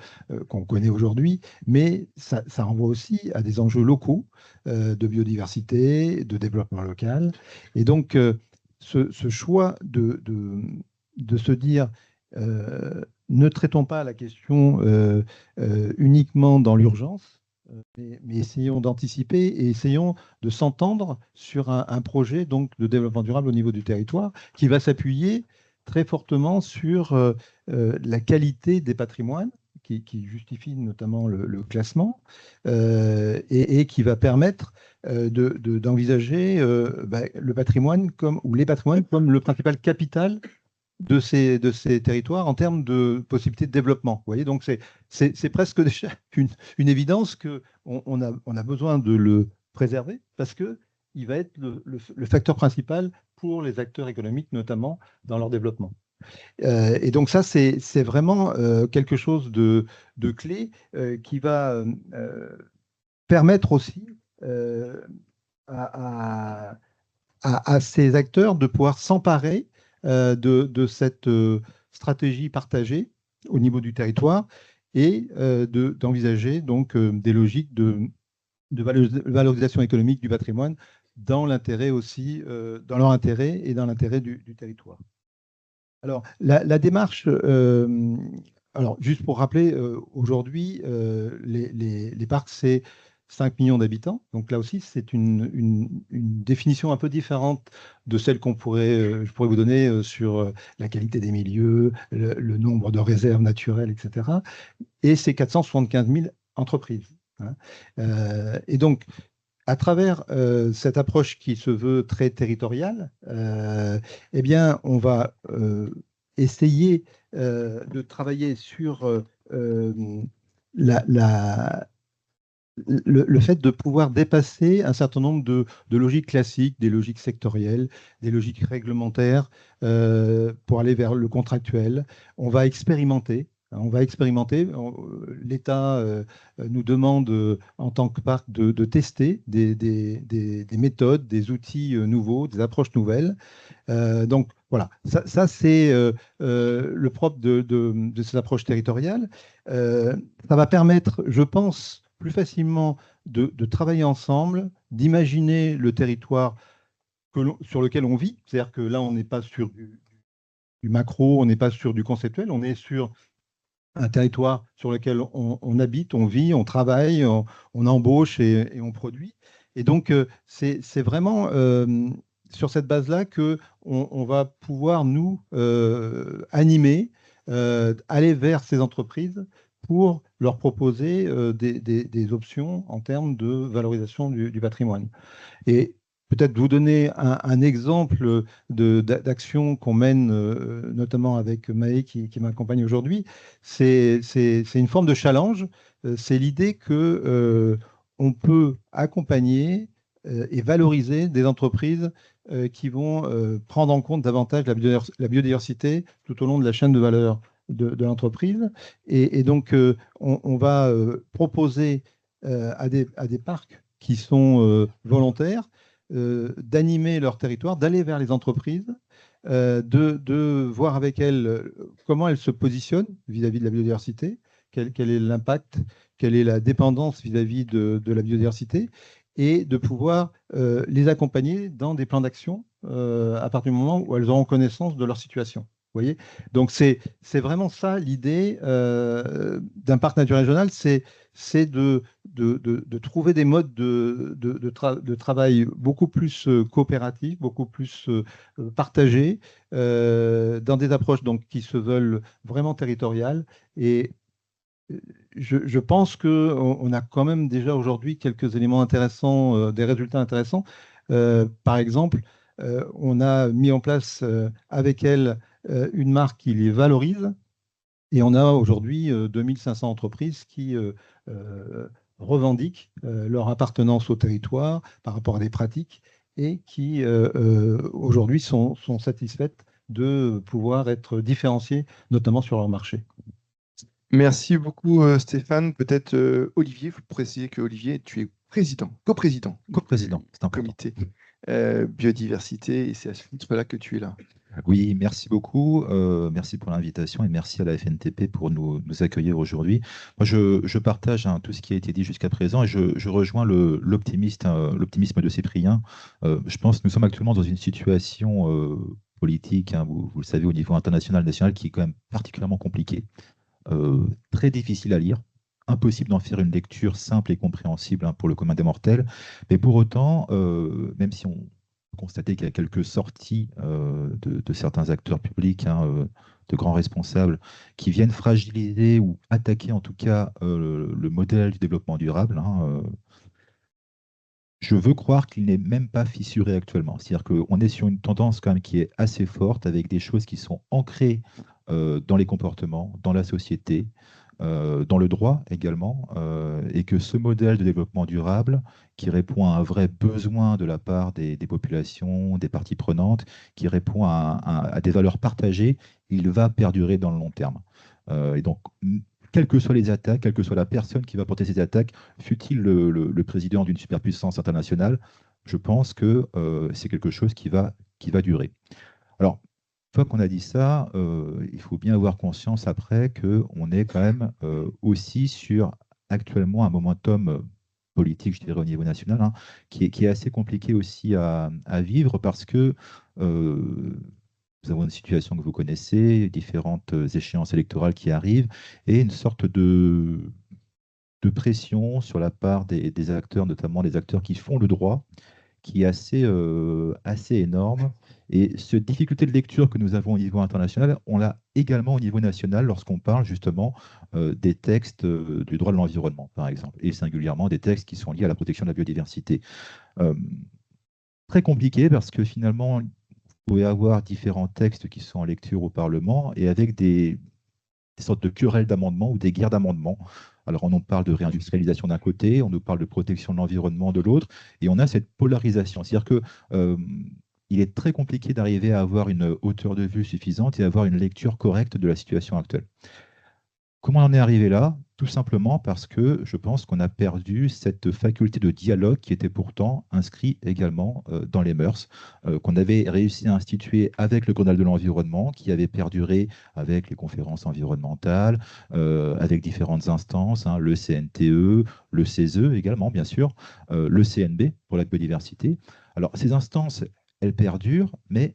[SPEAKER 9] qu'on connaît aujourd'hui, mais ça renvoie aussi à des enjeux locaux de biodiversité, de développement local. Et donc, ce choix de se dire ne traitons pas la question uniquement dans l'urgence, mais essayons d'anticiper et essayons de s'entendre sur un projet donc, de développement durable au niveau du territoire qui va s'appuyer très fortement sur la qualité des patrimoines qui justifie notamment le classement et qui va permettre d'envisager le patrimoine ou les patrimoines comme le principal capital de ces territoires en termes de possibilités de développement. Vous voyez, donc c'est presque déjà une évidence qu'on a besoin de le préserver parce qu'il va être le facteur principal pour les acteurs économiques, notamment dans leur développement. Et donc ça, c'est vraiment quelque chose de clé qui va permettre aussi à ces acteurs de pouvoir s'emparer de cette stratégie partagée au niveau du territoire et d'envisager donc des logiques de valorisation économique du patrimoine dans l'intérêt aussi, dans leur intérêt et dans l'intérêt du territoire. Alors, la démarche, alors juste pour rappeler, aujourd'hui, les parcs, c'est 5 millions d'habitants. Donc là aussi, c'est une définition un peu différente de celle je pourrais vous donner sur la qualité des milieux, le nombre de réserves naturelles, etc. Et c'est 475 000 entreprises. Hein. Et donc, à travers cette approche qui se veut très territoriale, eh bien, on va essayer de travailler sur le fait de pouvoir dépasser un certain nombre de logiques classiques, des logiques sectorielles, des logiques réglementaires, pour aller vers le contractuel. On va expérimenter. L'État nous demande, en tant que parc, de tester des méthodes, des outils nouveaux, des approches nouvelles. Donc voilà, ça c'est le propre de cette approche territoriale. Ça va permettre, je pense, plus facilement de travailler ensemble, d'imaginer le territoire sur lequel on vit. C'est-à-dire que là, on n'est pas sur du macro, on n'est pas sur du conceptuel, on est sur un territoire sur lequel on habite, on vit, on travaille, on embauche et on produit. Et donc, c'est vraiment sur cette base-là qu'on va pouvoir nous animer, aller vers ces entreprises pour leur proposer des options en termes de valorisation du patrimoine. Et peut-être vous donner un exemple d'action qu'on mène, notamment avec Maë qui m'accompagne aujourd'hui. C'est une forme de challenge. C'est l'idée qu'on peut accompagner et valoriser des entreprises qui vont prendre en compte davantage la biodiversité tout au long de la chaîne de valeur de l'entreprise. Et donc, on va proposer à des parcs qui sont volontaires d'animer leur territoire, d'aller vers les entreprises, de voir avec elles comment elles se positionnent vis-à-vis de la biodiversité, quel est l'impact, quelle est la dépendance vis-à-vis de la biodiversité, et de pouvoir les accompagner dans des plans d'action à partir du moment où elles auront connaissance de leur situation. Vous voyez ? Donc c'est vraiment ça l'idée d'un parc naturel régional, c'est de trouver des modes de travail beaucoup plus coopératifs, beaucoup plus partagés, dans des approches donc, qui se veulent vraiment territoriales. Et je pense qu'on a quand même déjà aujourd'hui quelques éléments intéressants, des résultats intéressants. Par exemple, on a mis en place avec elle une marque qui les valorise. Et on a aujourd'hui 2500 entreprises qui revendiquent leur appartenance au territoire par rapport à des pratiques et qui aujourd'hui sont satisfaites de pouvoir être différenciées, notamment sur leur marché.
[SPEAKER 6] Merci beaucoup Stéphane. Peut-être Olivier, il faut préciser que Olivier, tu es coprésident
[SPEAKER 10] c'est important.
[SPEAKER 6] Comité biodiversité, et c'est à ce titre-là que tu es là.
[SPEAKER 10] Oui, merci beaucoup. Merci pour l'invitation et merci à la FNTP pour nous accueillir aujourd'hui. Moi, je partage tout ce qui a été dit jusqu'à présent et je rejoins l'optimisme de Cyprien. Je pense que nous sommes actuellement dans une situation politique, vous le savez, au niveau international, national, qui est quand même particulièrement compliquée, très difficile à lire. Impossible d'en faire une lecture simple et compréhensible pour le commun des mortels. Mais pour autant, même si on constater qu'il y a quelques sorties de certains acteurs publics, de grands responsables, qui viennent fragiliser ou attaquer en tout cas le modèle du développement durable. Je veux croire qu'il n'est même pas fissuré actuellement. C'est-à-dire qu'on est sur une tendance quand même qui est assez forte, avec des choses qui sont ancrées dans les comportements, dans la société, dans le droit également, et que ce modèle de développement durable, qui répond à un vrai besoin de la part des populations, des parties prenantes, qui répond à des valeurs partagées, il va perdurer dans le long terme. Et donc, quelles que soient les attaques, quelle que soit la personne qui va porter ces attaques, fût-il le président d'une superpuissance internationale, je pense que c'est quelque chose qui va durer. Alors, une fois qu'on a dit ça, il faut bien avoir conscience après qu'on est quand même aussi sur actuellement un momentum politique, je dirais, au niveau national, qui est assez compliqué aussi à vivre parce que nous avons une situation que vous connaissez, différentes échéances électorales qui arrivent et une sorte de pression sur la part des acteurs, notamment des acteurs qui font le droit, qui est assez énorme. Et cette difficulté de lecture que nous avons au niveau international, on l'a également au niveau national lorsqu'on parle justement des textes du droit de l'environnement, par exemple, et singulièrement des textes qui sont liés à la protection de la biodiversité. Très compliqué parce que finalement, pouvez avoir différents textes qui sont en lecture au Parlement et avec des sortes de querelles d'amendements ou des guerres d'amendements. Alors, on nous parle de réindustrialisation d'un côté, on nous parle de protection de l'environnement de l'autre, et on a cette polarisation. C'est-à-dire que il est très compliqué d'arriver à avoir une hauteur de vue suffisante et avoir une lecture correcte de la situation actuelle. Comment on en est arrivé là? Tout simplement parce que je pense qu'on a perdu cette faculté de dialogue qui était pourtant inscrite également dans les mœurs, qu'on avait réussi à instituer avec le Grenelle de l'environnement, qui avait perduré avec les conférences environnementales, avec différentes instances, hein, le CNTE, le CESE également, bien sûr, le CNB pour la biodiversité. Alors, ces instances, elles perdurent, mais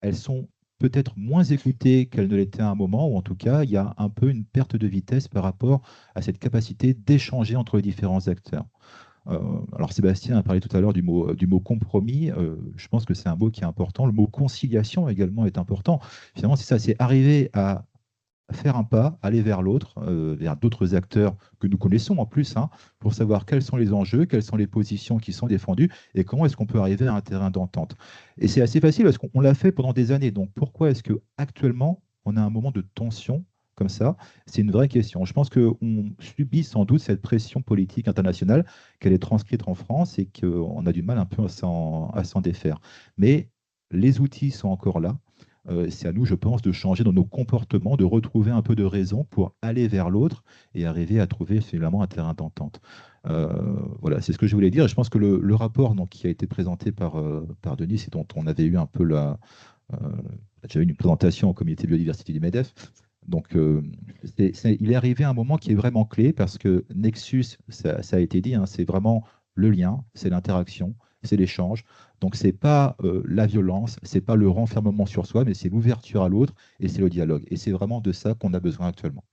[SPEAKER 10] elles sont peut-être moins écoutées qu'elles ne l'étaient à un moment, ou en tout cas, il y a un peu une perte de vitesse par rapport à cette capacité d'échanger entre les différents acteurs. Alors Sébastien a parlé tout à l'heure du mot compromis. Je pense que c'est un mot qui est important. Le mot conciliation également est important. Finalement, c'est ça, c'est arriver à faire un pas, aller vers l'autre, vers d'autres acteurs que nous connaissons en plus, hein, pour savoir quels sont les enjeux, quelles sont les positions qui sont défendues et comment est-ce qu'on peut arriver à un terrain d'entente. Et c'est assez facile parce qu'on l'a fait pendant des années. Donc pourquoi est-ce qu'actuellement, on a un moment de tension comme ça? C'est une vraie question. Je pense qu'on subit sans doute cette pression politique internationale, qu'elle est transcrite en France et qu'on a du mal un peu à s'en défaire. Mais les outils sont encore là. C'est à nous, je pense, de changer dans nos comportements, de retrouver un peu de raison pour aller vers l'autre et arriver à trouver finalement un terrain d'entente. Voilà, c'est ce que je voulais dire. Et je pense que le rapport donc, qui a été présenté par Denis et dont on avait eu un peu déjà eu une présentation au comité biodiversité du MEDEF. Donc, il est arrivé à un moment qui est vraiment clé parce que Nexus, ça a été dit, hein, c'est vraiment le lien, c'est l'interaction, c'est l'échange. Donc, ce n'est pas la violence, ce n'est pas le renfermement sur soi, mais c'est l'ouverture à l'autre et c'est le dialogue. Et c'est vraiment de ça qu'on a besoin actuellement.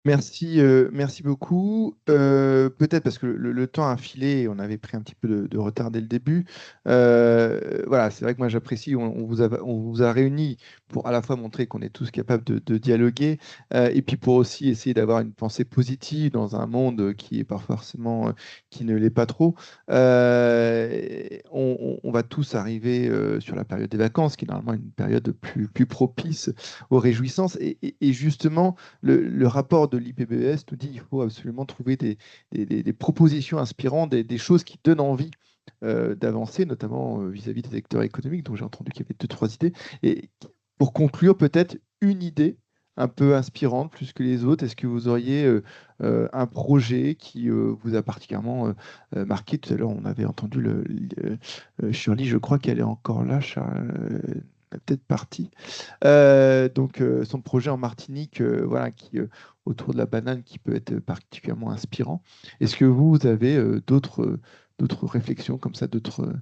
[SPEAKER 6] Merci, merci beaucoup. Peut-être parce que le temps a filé et on avait pris un petit peu de retard dès le début. Voilà, c'est vrai que moi j'apprécie, on vous a réunis pour à la fois montrer qu'on est tous capables de dialoguer et puis pour aussi essayer d'avoir une pensée positive dans un monde qui est pas forcément, qui ne l'est pas trop. On va tous arriver sur la période des vacances, qui est normalement une période plus propice aux réjouissances. Et justement, le rapport de l'IPBES nous dit qu'il faut absolument trouver des propositions inspirantes, des choses qui donnent envie d'avancer, notamment vis-à-vis des acteurs économiques, dont j'ai entendu qu'il y avait 2-3 idées. Et pour conclure, peut-être une idée un peu inspirante plus que les autres. Est-ce que vous auriez un projet qui vous a particulièrement marqué? Tout à l'heure, on avait entendu Shirley, je crois qu'elle est encore là, peut-être partie. Donc, son projet en Martinique, voilà, autour de la banane, qui peut être particulièrement inspirant. Est-ce que vous avez d'autres réflexions comme ça, d'autres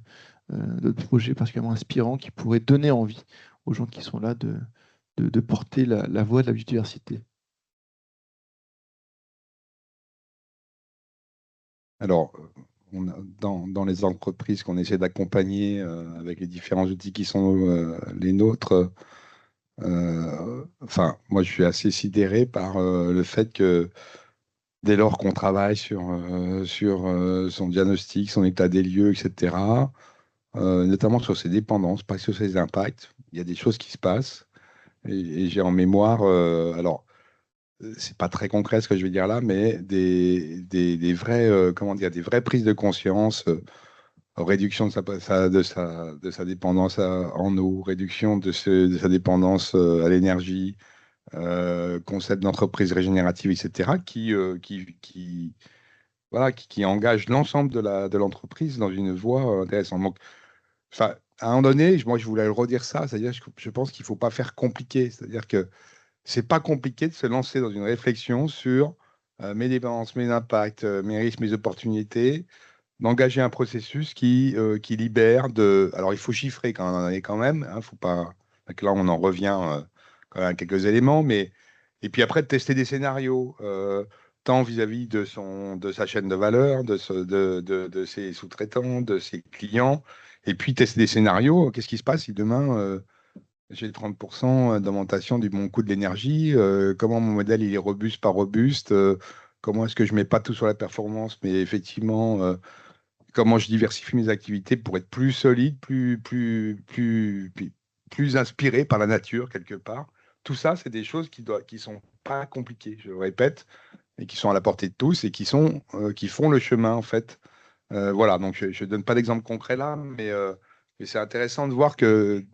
[SPEAKER 6] projets particulièrement inspirants qui pourraient donner envie aux gens qui sont là de porter la voix de la biodiversité?
[SPEAKER 7] Alors, dans les entreprises qu'on essaie d'accompagner avec les différents outils qui sont les nôtres, enfin, moi, je suis assez sidéré par le fait que dès lors qu'on travaille sur son diagnostic, son état des lieux, etc., notamment sur ses dépendances, pas sur ses impacts, il y a des choses qui se passent. Et j'ai en mémoire, alors, c'est pas très concret ce que je vais dire là, mais des vraies, comment dire, des vraies prises de conscience, réduction de sa dépendance en eau, réduction de sa dépendance à l'énergie, concept d'entreprise régénérative, etc., voilà, qui engage l'ensemble de l'entreprise dans une voie intéressante. Donc, enfin, à un moment donné, moi, je voulais redire ça, c'est-à-dire que je pense qu'il ne faut pas faire compliqué, c'est-à-dire que c'est pas compliqué de se lancer dans une réflexion sur mes dépendances, mes impacts, mes risques, mes opportunités, d'engager un processus qui libère de. Alors, il faut chiffrer quand même, hein, faut pas. Là, on en revient quand même à quelques éléments, mais et puis après de tester des scénarios, tant vis-à-vis de sa chaîne de valeur, de ses sous-traitants, de ses clients, et puis tester des scénarios. Qu'est-ce qui se passe si demain j'ai 30% d'augmentation du bon coût de l'énergie? Comment mon modèle il est robuste, pas robuste? Comment est-ce que je mets pas tout sur la performance, mais effectivement comment je diversifie mes activités pour être plus solide, plus inspiré par la nature quelque part. Tout ça, c'est des choses qui sont pas compliquées, je le répète, et qui sont à la portée de tous et qui font le chemin en fait. Voilà, donc je ne donne pas d'exemple concret là, mais c'est intéressant de voir que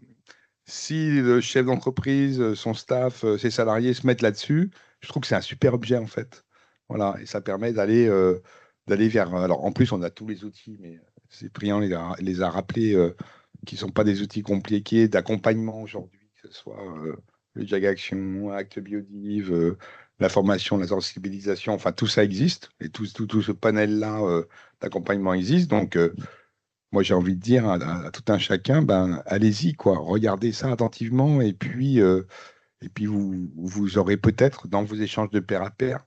[SPEAKER 7] si le chef d'entreprise, son staff, ses salariés se mettent là-dessus, je trouve que c'est un super objet en fait. Voilà, et ça permet d'aller vers. Alors en plus, on a tous les outils, mais Cyprien les a rappelés, qui ne sont pas des outils compliqués d'accompagnement aujourd'hui, que ce soit le JAG Action, Acte Biodiv, la formation, la sensibilisation, enfin tout ça existe, et tout ce panel-là d'accompagnement existe. Donc, moi, j'ai envie de dire à tout un chacun, ben, allez-y, quoi, regardez ça attentivement, et puis vous aurez peut-être dans vos échanges de pair à pair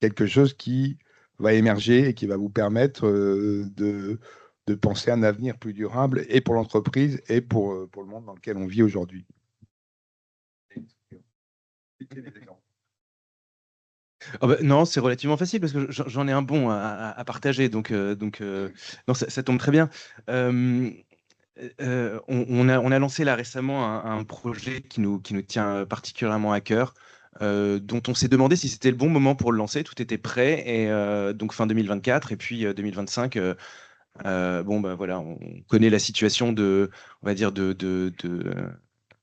[SPEAKER 7] quelque chose qui va émerger et qui va vous permettre de penser à un avenir plus durable, et pour l'entreprise, et pour le monde dans lequel on vit aujourd'hui.
[SPEAKER 8] Oh bah, non, c'est relativement facile parce que j'en ai un bon à partager, donc non, ça tombe très bien. On a lancé là récemment un projet qui nous tient particulièrement à cœur, dont on s'est demandé si c'était le bon moment pour le lancer. Tout était prêt, et donc fin 2024, et puis 2025. Bon, bah voilà, on connaît la situation on va dire, de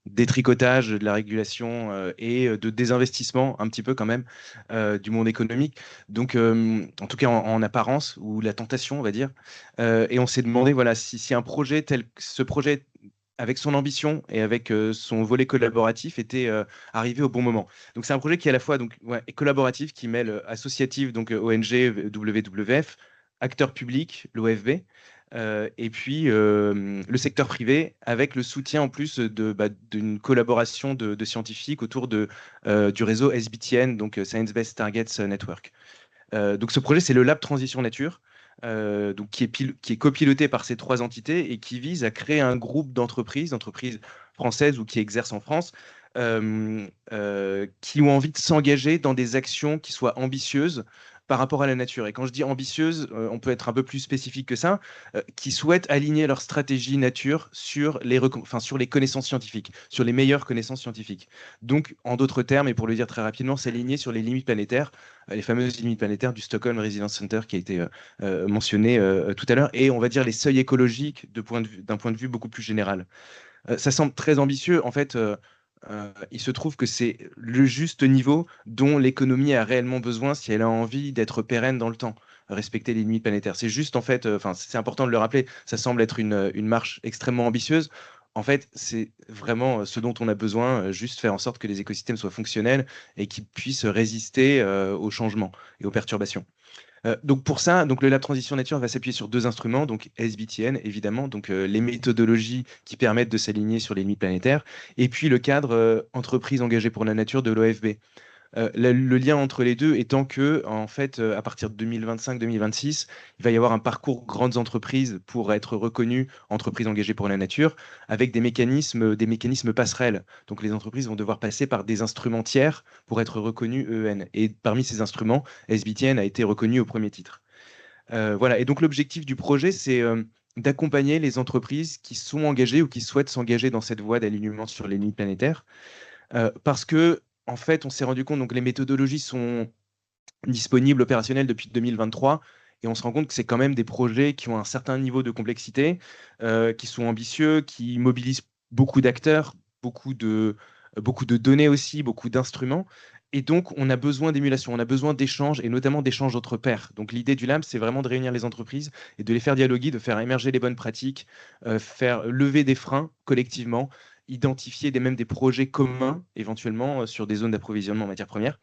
[SPEAKER 8] détricotage de la régulation et de désinvestissement un petit peu quand même du monde économique. Donc, en tout cas en apparence, ou la tentation, on va dire. Et on s'est demandé, voilà, si un projet tel que ce projet, avec son ambition et avec son volet collaboratif, était arrivé au bon moment. Donc, c'est un projet qui est à la fois est collaboratif, qui mêle associatif, donc ONG, WWF, acteurs publics, l'OFB, et puis le secteur privé, avec le soutien en plus d'une collaboration de scientifiques autour du réseau SBTN, donc Science Based Targets Network. Donc ce projet, c'est le Lab Transition Nature, donc qui est copiloté par ces 3 entités et qui vise à créer un groupe d'entreprises françaises ou qui exercent en France, qui ont envie de s'engager dans des actions qui soient ambitieuses par rapport à la nature. Et quand je dis ambitieuse, on peut être un peu plus spécifique que ça, qui souhaitent aligner leur stratégie nature sur les connaissances scientifiques, sur les meilleures connaissances scientifiques. Donc, en d'autres termes, et pour le dire très rapidement, s'aligner sur les limites planétaires, les fameuses limites planétaires du Stockholm Resilience Center qui a été mentionné tout à l'heure, et on va dire les seuils écologiques d'un point de vue beaucoup plus général. Ça semble très ambitieux. En fait, il se trouve que c'est le juste niveau dont l'économie a réellement besoin si elle a envie d'être pérenne dans le temps, respecter les limites planétaires. C'est juste, en fait, c'est important de le rappeler, ça semble être une marche extrêmement ambitieuse. En fait, c'est vraiment ce dont on a besoin, juste faire en sorte que les écosystèmes soient fonctionnels et qu'ils puissent résister aux changements et aux perturbations. Donc pour ça, le Lab Transition Nature va s'appuyer sur 2 instruments, donc SBTN évidemment, donc les méthodologies qui permettent de s'aligner sur les limites planétaires, et puis le cadre entreprise engagée pour la nature de l'OFB. Le lien entre les deux étant que, en fait, à partir de 2025-2026, il va y avoir un parcours grandes entreprises pour être reconnues entreprises engagées pour la nature, avec des mécanismes passerelles. Donc les entreprises vont devoir passer par des instruments tiers pour être reconnues EN. Et parmi ces instruments, SBTN a été reconnu au premier titre. Voilà. Et donc l'objectif du projet, c'est d'accompagner les entreprises qui sont engagées ou qui souhaitent s'engager dans cette voie d'alignement sur les limites planétaires, parce que en fait, on s'est rendu compte, donc les méthodologies sont disponibles, opérationnelles depuis 2023, et on se rend compte que c'est quand même des projets qui ont un certain niveau de complexité, qui sont ambitieux, qui mobilisent beaucoup d'acteurs, beaucoup de données aussi, beaucoup d'instruments. Et donc, on a besoin d'émulation, on a besoin d'échanges, et notamment d'échanges entre pairs. Donc, l'idée du lab, c'est vraiment de réunir les entreprises et de les faire dialoguer, de faire émerger les bonnes pratiques, faire lever des freins collectivement, identifier même des projets communs, éventuellement, sur des zones d'approvisionnement en matières premières.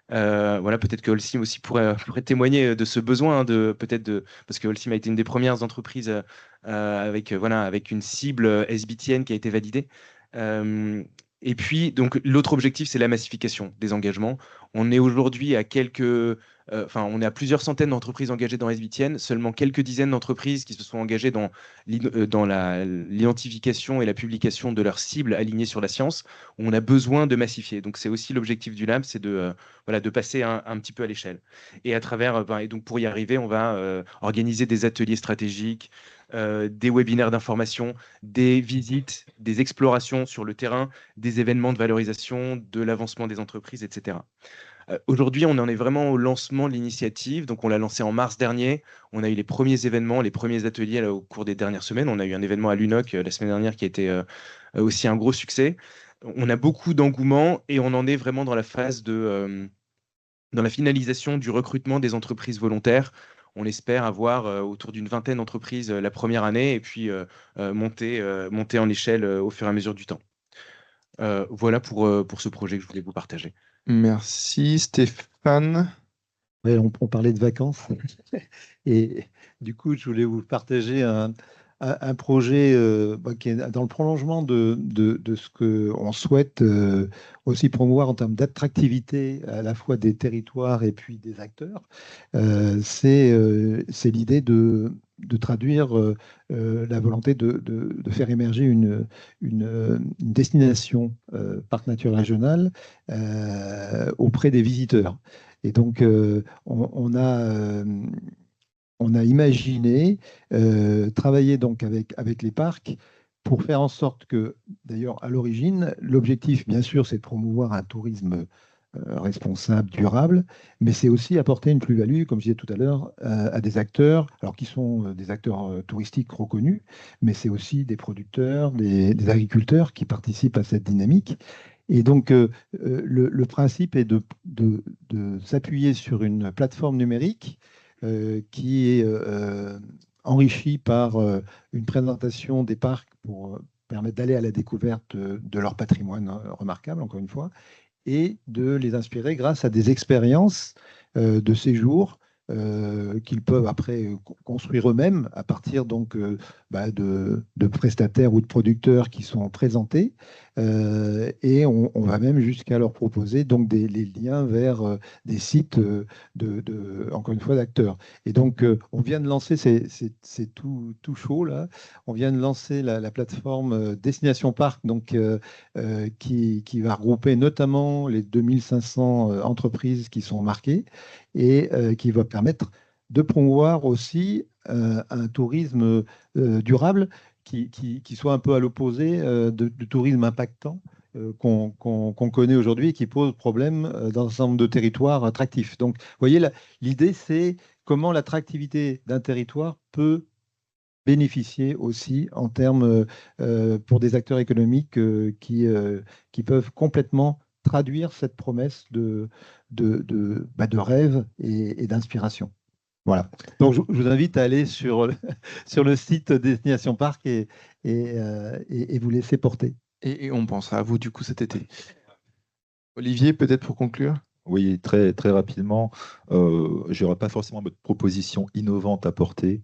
[SPEAKER 8] Voilà, peut-être que Holcim aussi pourrait témoigner de ce besoin, parce que Holcim a été une des premières entreprises avec une cible SBTN qui a été validée. Et puis, donc, l'autre objectif, c'est la massification des engagements. On est aujourd'hui à quelques on est à plusieurs centaines d'entreprises engagées dans SBTN, seulement quelques dizaines d'entreprises qui se sont engagées dans l'identification et la publication de leurs cibles alignées sur la science. On a besoin de massifier. Donc, c'est aussi l'objectif du lab, c'est de passer un petit peu à l'échelle. Et à travers, et donc pour y arriver, on va organiser des ateliers stratégiques, des webinaires d'information, des visites, des explorations sur le terrain, des événements de valorisation, de l'avancement des entreprises, etc. Aujourd'hui, on en est vraiment au lancement de l'initiative. Donc, on l'a lancé en mars dernier. On a eu les premiers événements, les premiers ateliers là, au cours des dernières semaines. On a eu un événement à l'UNOC la semaine dernière qui a été aussi un gros succès. On a beaucoup d'engouement et on en est vraiment dans la phase dans la finalisation du recrutement des entreprises volontaires. On espère avoir autour d'une vingtaine d'entreprises la première année et puis monter en échelle au fur et à mesure du temps. Voilà pour ce projet que je voulais vous partager.
[SPEAKER 6] Merci Stéphane.
[SPEAKER 9] Ouais, on parlait de vacances et du coup, je voulais vous partager un projet qui est dans le prolongement de ce qu'on souhaite aussi promouvoir en termes d'attractivité à la fois des territoires et puis des acteurs. C'est l'idée de traduire la volonté de faire émerger une destination parc naturel régional auprès des visiteurs. Et donc, on a imaginé travailler donc avec les parcs pour faire en sorte que, d'ailleurs, à l'origine, l'objectif, bien sûr, c'est de promouvoir un tourisme responsable, durable, mais c'est aussi apporter une plus-value, comme je disais tout à l'heure, à des acteurs, alors qui sont des acteurs touristiques reconnus, mais c'est aussi des producteurs, des agriculteurs qui participent à cette dynamique. Et donc, le principe est de s'appuyer sur une plateforme numérique qui est enrichie par une présentation des parcs pour permettre d'aller à la découverte de leur patrimoine remarquable, encore une fois, et de les inspirer grâce à des expériences de séjour qu'ils peuvent après construire eux-mêmes à partir donc de prestataires ou de producteurs qui sont présentés. Et on va même jusqu'à leur proposer donc les liens vers des sites encore une fois, d'acteurs. Et donc, on vient de lancer, c'est tout chaud là, on vient de lancer la plateforme Destination Parc, donc, qui va regrouper notamment les 2500 entreprises qui sont marquées et qui va permettre de promouvoir aussi un tourisme durable qui soit un peu à l'opposé du tourisme impactant qu'on connaît aujourd'hui et qui pose problème dans un certain nombre de territoires attractifs. Donc, vous voyez, l'idée, c'est comment l'attractivité d'un territoire peut bénéficier aussi en termes pour des acteurs économiques qui peuvent complètement traduire cette promesse de rêve et d'inspiration. Voilà. Donc, je vous invite à aller sur le site Destination Parc et vous laisser porter.
[SPEAKER 6] Et on pensera à vous du coup cet été. Olivier, peut-être pour conclure.
[SPEAKER 10] Oui, très, très rapidement. Je n'aurai pas forcément de proposition innovante à porter.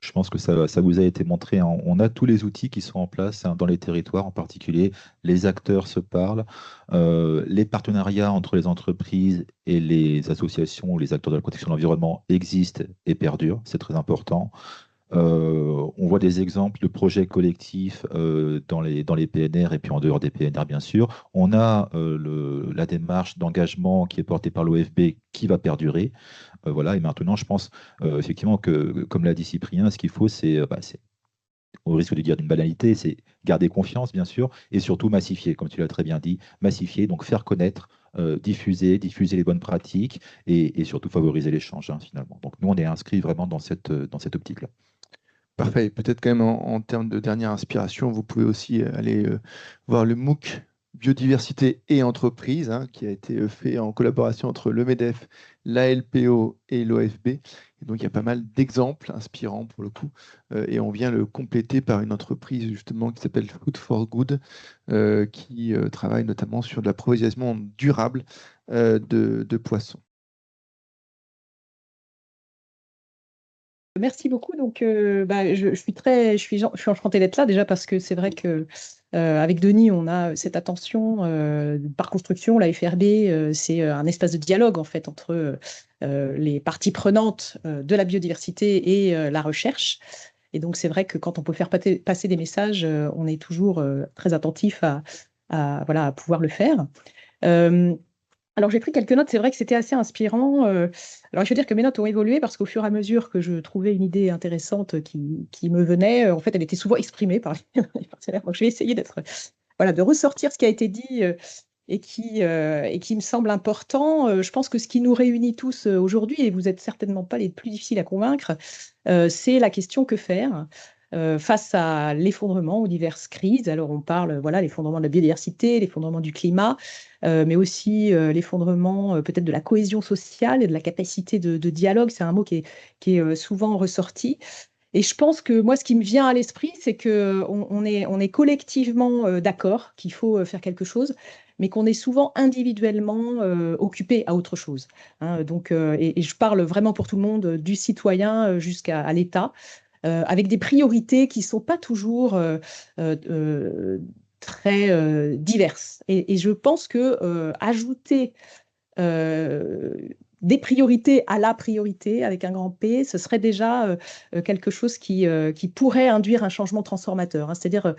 [SPEAKER 10] Je pense que ça vous a été montré, hein. On a tous les outils qui sont en place dans les territoires en particulier. Les acteurs se parlent. Les partenariats entre les entreprises et les associations ou les acteurs de la protection de l'environnement existent et perdurent. C'est très important. On voit des exemples de projets collectifs dans les PNR et puis en dehors des PNR, bien sûr. On a la démarche d'engagement qui est portée par l'OFB qui va perdurer. Voilà. Et maintenant, je pense effectivement que, comme l'a dit Cyprien, ce qu'il faut, c'est, au risque de dire d'une banalité, c'est garder confiance, bien sûr, et surtout massifier, comme tu l'as très bien dit, massifier, donc faire connaître, diffuser les bonnes pratiques et surtout favoriser l'échange, hein, finalement. Donc nous, on est inscrits vraiment dans cette optique-là.
[SPEAKER 6] Parfait. Peut-être quand même en termes de dernière inspiration, vous pouvez aussi aller voir le MOOC Biodiversité et entreprise, hein, qui a été fait en collaboration entre le MEDEF, la LPO et l'OFB. Et donc, il y a pas mal d'exemples inspirants pour le coup. Et on vient le compléter par une entreprise justement qui s'appelle Food for Good, qui travaille notamment sur de l'approvisionnement durable de poissons.
[SPEAKER 11] Merci beaucoup. Donc, je suis enchantée d'être là déjà parce que c'est vrai que Avec Denis, on a cette attention par construction. La FRB, c'est un espace de dialogue en fait entre les parties prenantes de la biodiversité et la recherche. Et donc, c'est vrai que quand on peut faire passer des messages, on est toujours très attentif voilà, à pouvoir le faire. Alors, j'ai pris quelques notes. C'est vrai que c'était assez inspirant. Alors, je veux dire que mes notes ont évolué parce qu'au fur et à mesure que je trouvais une idée intéressante qui me venait, en fait, elle était souvent exprimée par les partenaires. Donc, je vais essayer voilà, de ressortir ce qui a été dit et qui me semble important. Je pense que ce qui nous réunit tous aujourd'hui, et vous n'êtes certainement pas les plus difficiles à convaincre, c'est la question que faire face à l'effondrement, aux diverses crises. Alors on parle, voilà, l'effondrement de la biodiversité, l'effondrement du climat, mais aussi l'effondrement peut-être de la cohésion sociale et de la capacité de dialogue. C'est un mot qui est souvent ressorti. Et je pense que moi, ce qui me vient à l'esprit, c'est qu'on est collectivement d'accord qu'il faut faire quelque chose, mais qu'on est souvent individuellement occupé à autre chose. Hein. Donc, et je parle vraiment pour tout le monde, du citoyen jusqu'à l'État, avec des priorités qui ne sont pas toujours très diverses. Et je pense que ajouter des priorités à la priorité avec un grand P, ce serait déjà quelque chose qui pourrait induire un changement transformateur. Hein. C'est-à-dire,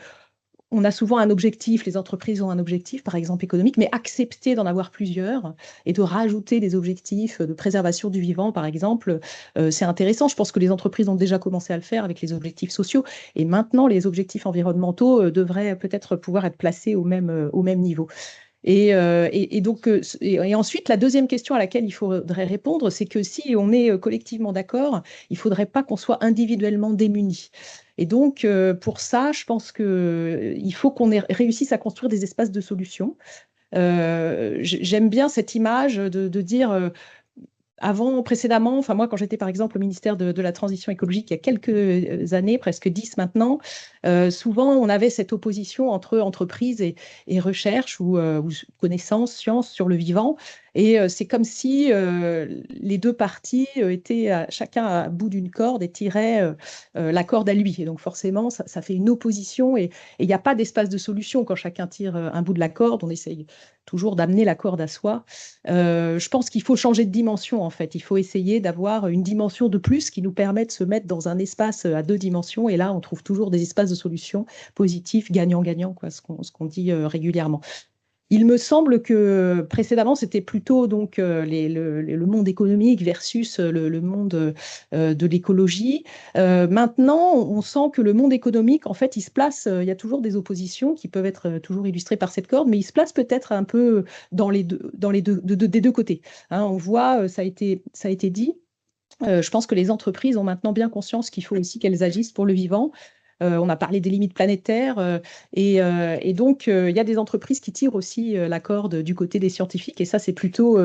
[SPEAKER 11] on a souvent un objectif, les entreprises ont un objectif, par exemple économique, mais accepter d'en avoir plusieurs et de rajouter des objectifs de préservation du vivant, par exemple, c'est intéressant. Je pense que les entreprises ont déjà commencé à le faire avec les objectifs sociaux et maintenant les objectifs environnementaux devraient peut-être pouvoir être placés au même niveau. Et ensuite, la deuxième question à laquelle il faudrait répondre, c'est que si on est collectivement d'accord, il ne faudrait pas qu'on soit individuellement démunis. Et donc, pour ça, je pense qu'il faut qu'on réussisse à construire des espaces de solutions. J'aime bien cette image de dire précédemment, enfin moi, quand j'étais par exemple au ministère de la Transition écologique il y a quelques années, presque 10 maintenant, souvent on avait cette opposition entre entreprise et recherche ou connaissance, science sur le vivant. Et c'est comme si les deux parties étaient chacun à bout d'une corde et tiraient la corde à lui. Et donc forcément, ça fait une opposition et il n'y a pas d'espace de solution quand chacun tire un bout de la corde. On essaye toujours d'amener la corde à soi. Je pense qu'il faut changer de dimension en fait. Il faut essayer d'avoir une dimension de plus qui nous permet de se mettre dans un espace à deux dimensions. Et là, on trouve toujours des espaces de solutions positifs, gagnant-gagnant, quoi, ce qu'on dit régulièrement. Il me semble que précédemment, c'était plutôt donc le monde économique versus le monde de l'écologie. Maintenant, on sent que le monde économique, en fait, il se place, il y a toujours des oppositions qui peuvent être toujours illustrées par cette corde, mais il se place peut-être un peu des deux côtés. Hein, on voit, ça a été dit, je pense que les entreprises ont maintenant bien conscience qu'il faut aussi qu'elles agissent pour le vivant. On a parlé des limites planétaires et donc il y a des entreprises qui tirent aussi la corde du côté des scientifiques et ça c'est plutôt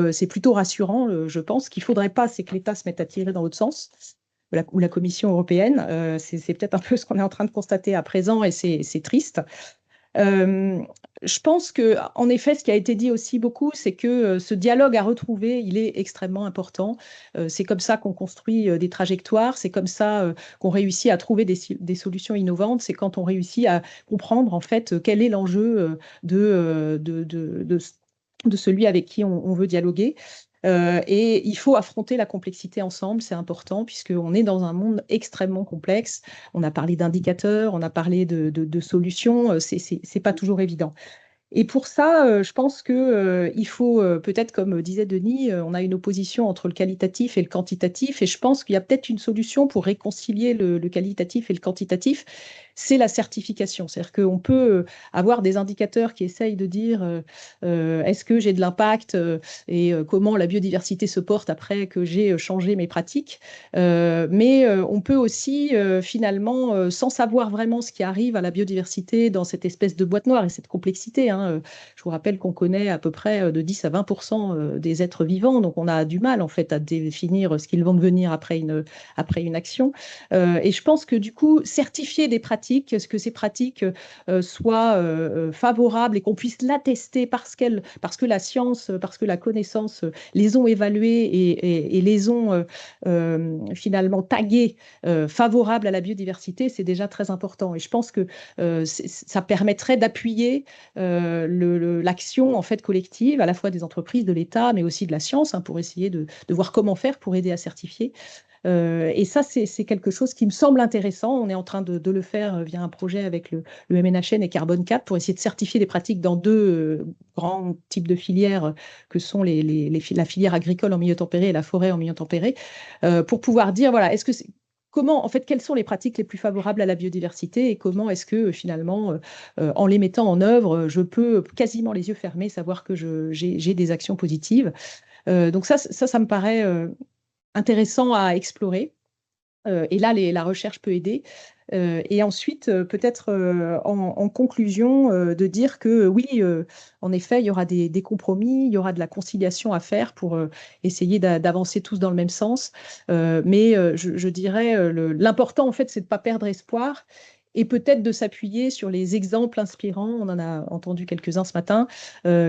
[SPEAKER 11] rassurant. Je pense qu'il ne faudrait pas, c'est que l'État se mette à tirer dans l'autre sens ou la Commission européenne. C'est peut-être un peu ce qu'on est en train de constater à présent et c'est triste. Je pense que, en effet, ce qui a été dit aussi beaucoup, c'est que ce dialogue à retrouver, il est extrêmement important. C'est comme ça qu'on construit des trajectoires, c'est comme ça qu'on réussit à trouver des solutions innovantes. C'est quand on réussit à comprendre en fait quel est l'enjeu de celui avec qui on veut dialoguer. Et il faut affronter la complexité ensemble, c'est important, puisqu'on est dans un monde extrêmement complexe. On a parlé d'indicateurs, on a parlé de solutions, c'est pas toujours évident. Et pour ça, je pense qu'il faut, peut-être comme disait Denis, on a une opposition entre le qualitatif et le quantitatif, et je pense qu'il y a peut-être une solution pour réconcilier le qualitatif et le quantitatif, c'est la certification. C'est-à-dire qu'on peut avoir des indicateurs qui essayent de dire est-ce que j'ai de l'impact et comment la biodiversité se porte après que j'ai changé mes pratiques. Mais on peut aussi finalement, sans savoir vraiment ce qui arrive à la biodiversité dans cette espèce de boîte noire et cette complexité, hein, je vous rappelle qu'on connaît à peu près de 10 à 20% des êtres vivants, donc on a du mal en fait à définir ce qu'ils vont devenir après une action. Et je pense que du coup, certifier des pratiques pratiques, que ces pratiques soient favorables et qu'on puisse l'attester parce que la science, parce que la connaissance les ont évaluées et les ont finalement taguées favorables à la biodiversité, c'est déjà très important. Et je pense que ça permettrait d'appuyer l'action en fait collective, à la fois des entreprises, de l'État, mais aussi de la science, hein, pour essayer de voir comment faire pour aider à certifier. Et ça, c'est quelque chose qui me semble intéressant. On est en train de le faire via un projet avec le MNHN et Carbone 4 pour essayer de certifier des pratiques dans deux grands types de filières que sont la filière agricole en milieu tempéré et la forêt en milieu tempéré, pour pouvoir dire, voilà, comment, en fait, quelles sont les pratiques les plus favorables à la biodiversité et comment est-ce que finalement, en les mettant en œuvre, je peux quasiment les yeux fermés savoir que j'ai des actions positives. Donc ça me paraît intéressant à explorer. Et là, la recherche peut aider. Et ensuite, peut-être en conclusion, de dire que oui, en effet, il y aura des compromis, il y aura de la conciliation à faire pour essayer d'avancer tous dans le même sens. Mais je dirais, l'important, en fait, c'est de ne pas perdre espoir et peut-être de s'appuyer sur les exemples inspirants, on en a entendu quelques-uns ce matin,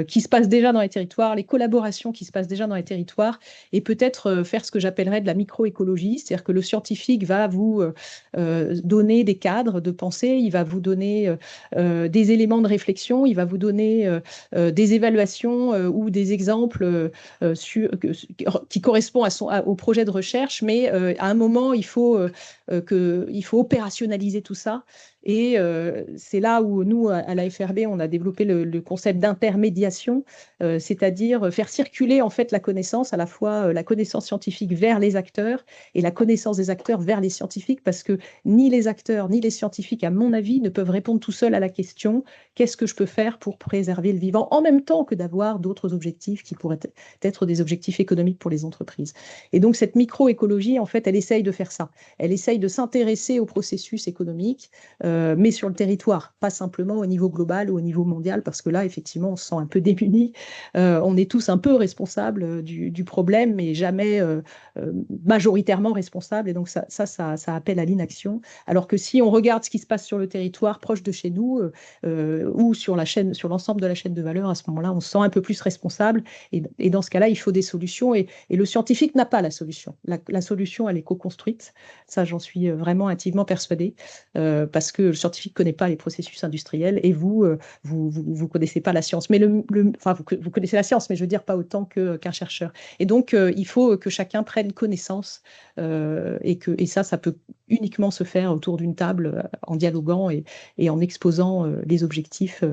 [SPEAKER 11] qui se passent déjà dans les territoires, les collaborations qui se passent déjà dans les territoires, et peut-être faire ce que j'appellerais de la microécologie, c'est-à-dire que le scientifique va vous donner des cadres de pensée, il va vous donner des éléments de réflexion, il va vous donner des évaluations ou des exemples qui correspondent au projet de recherche, mais à un moment, il faut opérationnaliser tout ça. Et c'est là où nous, à la FRB, on a développé le concept d'intermédiation, c'est-à-dire faire circuler en fait la connaissance, à la fois la connaissance scientifique vers les acteurs et la connaissance des acteurs vers les scientifiques, parce que ni les acteurs ni les scientifiques, à mon avis, ne peuvent répondre tout seuls à la question « qu'est-ce que je peux faire pour préserver le vivant ?» en même temps que d'avoir d'autres objectifs qui pourraient être des objectifs économiques pour les entreprises. Et donc cette microécologie, en fait, elle essaye de faire ça. Elle essaye de s'intéresser au processus économique, mais sur le territoire, pas simplement au niveau global ou au niveau mondial, parce que là, effectivement, on se sent un peu démunis. On est tous un peu responsables du problème, mais jamais majoritairement responsables. Et donc, ça appelle à l'inaction. Alors que si on regarde ce qui se passe sur le territoire proche de chez nous ou sur l'ensemble de la chaîne de valeur, à ce moment-là, on se sent un peu plus responsable. Et dans ce cas-là, il faut des solutions. Et le scientifique n'a pas la solution. La solution, elle est co-construite. Ça, j'en suis vraiment intimement persuadée, parce que le scientifique ne connaît pas les processus industriels et vous connaissez pas la science. Mais vous connaissez la science, mais je veux dire pas autant qu'un chercheur. Et donc, il faut que chacun prenne connaissance et ça peut uniquement se faire autour d'une table en dialoguant et en exposant les objectifs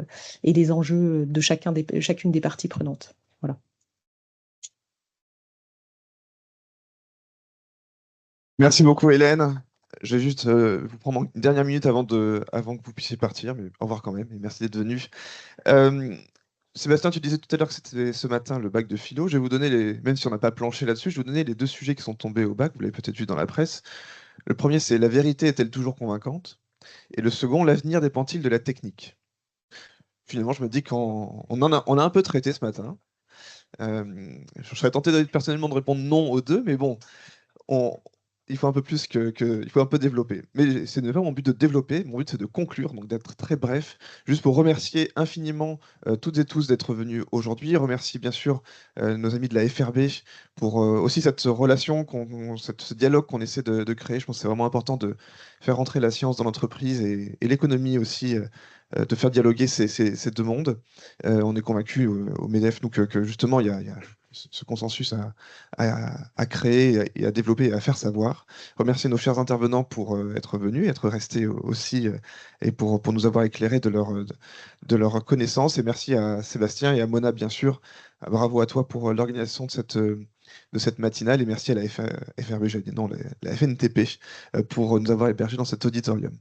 [SPEAKER 11] et les enjeux de chacune des parties prenantes. Voilà.
[SPEAKER 6] Merci beaucoup, Hélène. Je vais juste vous prendre une dernière minute avant que vous puissiez partir, mais au revoir quand même, et merci d'être venu. Sébastien, tu disais tout à l'heure que c'était ce matin le bac de philo. Je vais vous donner, même si on n'a pas planché là-dessus, je vais vous donner les deux sujets qui sont tombés au bac, vous l'avez peut-être vu dans la presse. Le premier, c'est « La vérité est-elle toujours convaincante ?» Et le second, « L'avenir dépend-il de la technique ?» Finalement, je me dis qu'on a un peu traité ce matin. Je serais tenté personnellement de répondre non aux deux, mais bon, il faut un peu plus il faut un peu développer. Mais ce n'est pas mon but de développer, mon but c'est de conclure, donc d'être très bref, juste pour remercier infiniment toutes et tous d'être venus aujourd'hui, remercier bien sûr nos amis de la FRB pour aussi cette relation, ce dialogue qu'on essaie de créer. Je pense que c'est vraiment important de faire rentrer la science dans l'entreprise et l'économie aussi, de faire dialoguer ces deux mondes. On est convaincus au MEDEF, nous, que justement, il y a ce consensus à créer et à développer et à faire savoir. Remercier nos chers intervenants pour être venus, être restés aussi et pour nous avoir éclairés de leur connaissance. Et merci à Sébastien et à Mona, bien sûr. Bravo à toi pour l'organisation de cette matinale et merci à la FRB, la FNTP, pour nous avoir hébergés dans cet auditorium.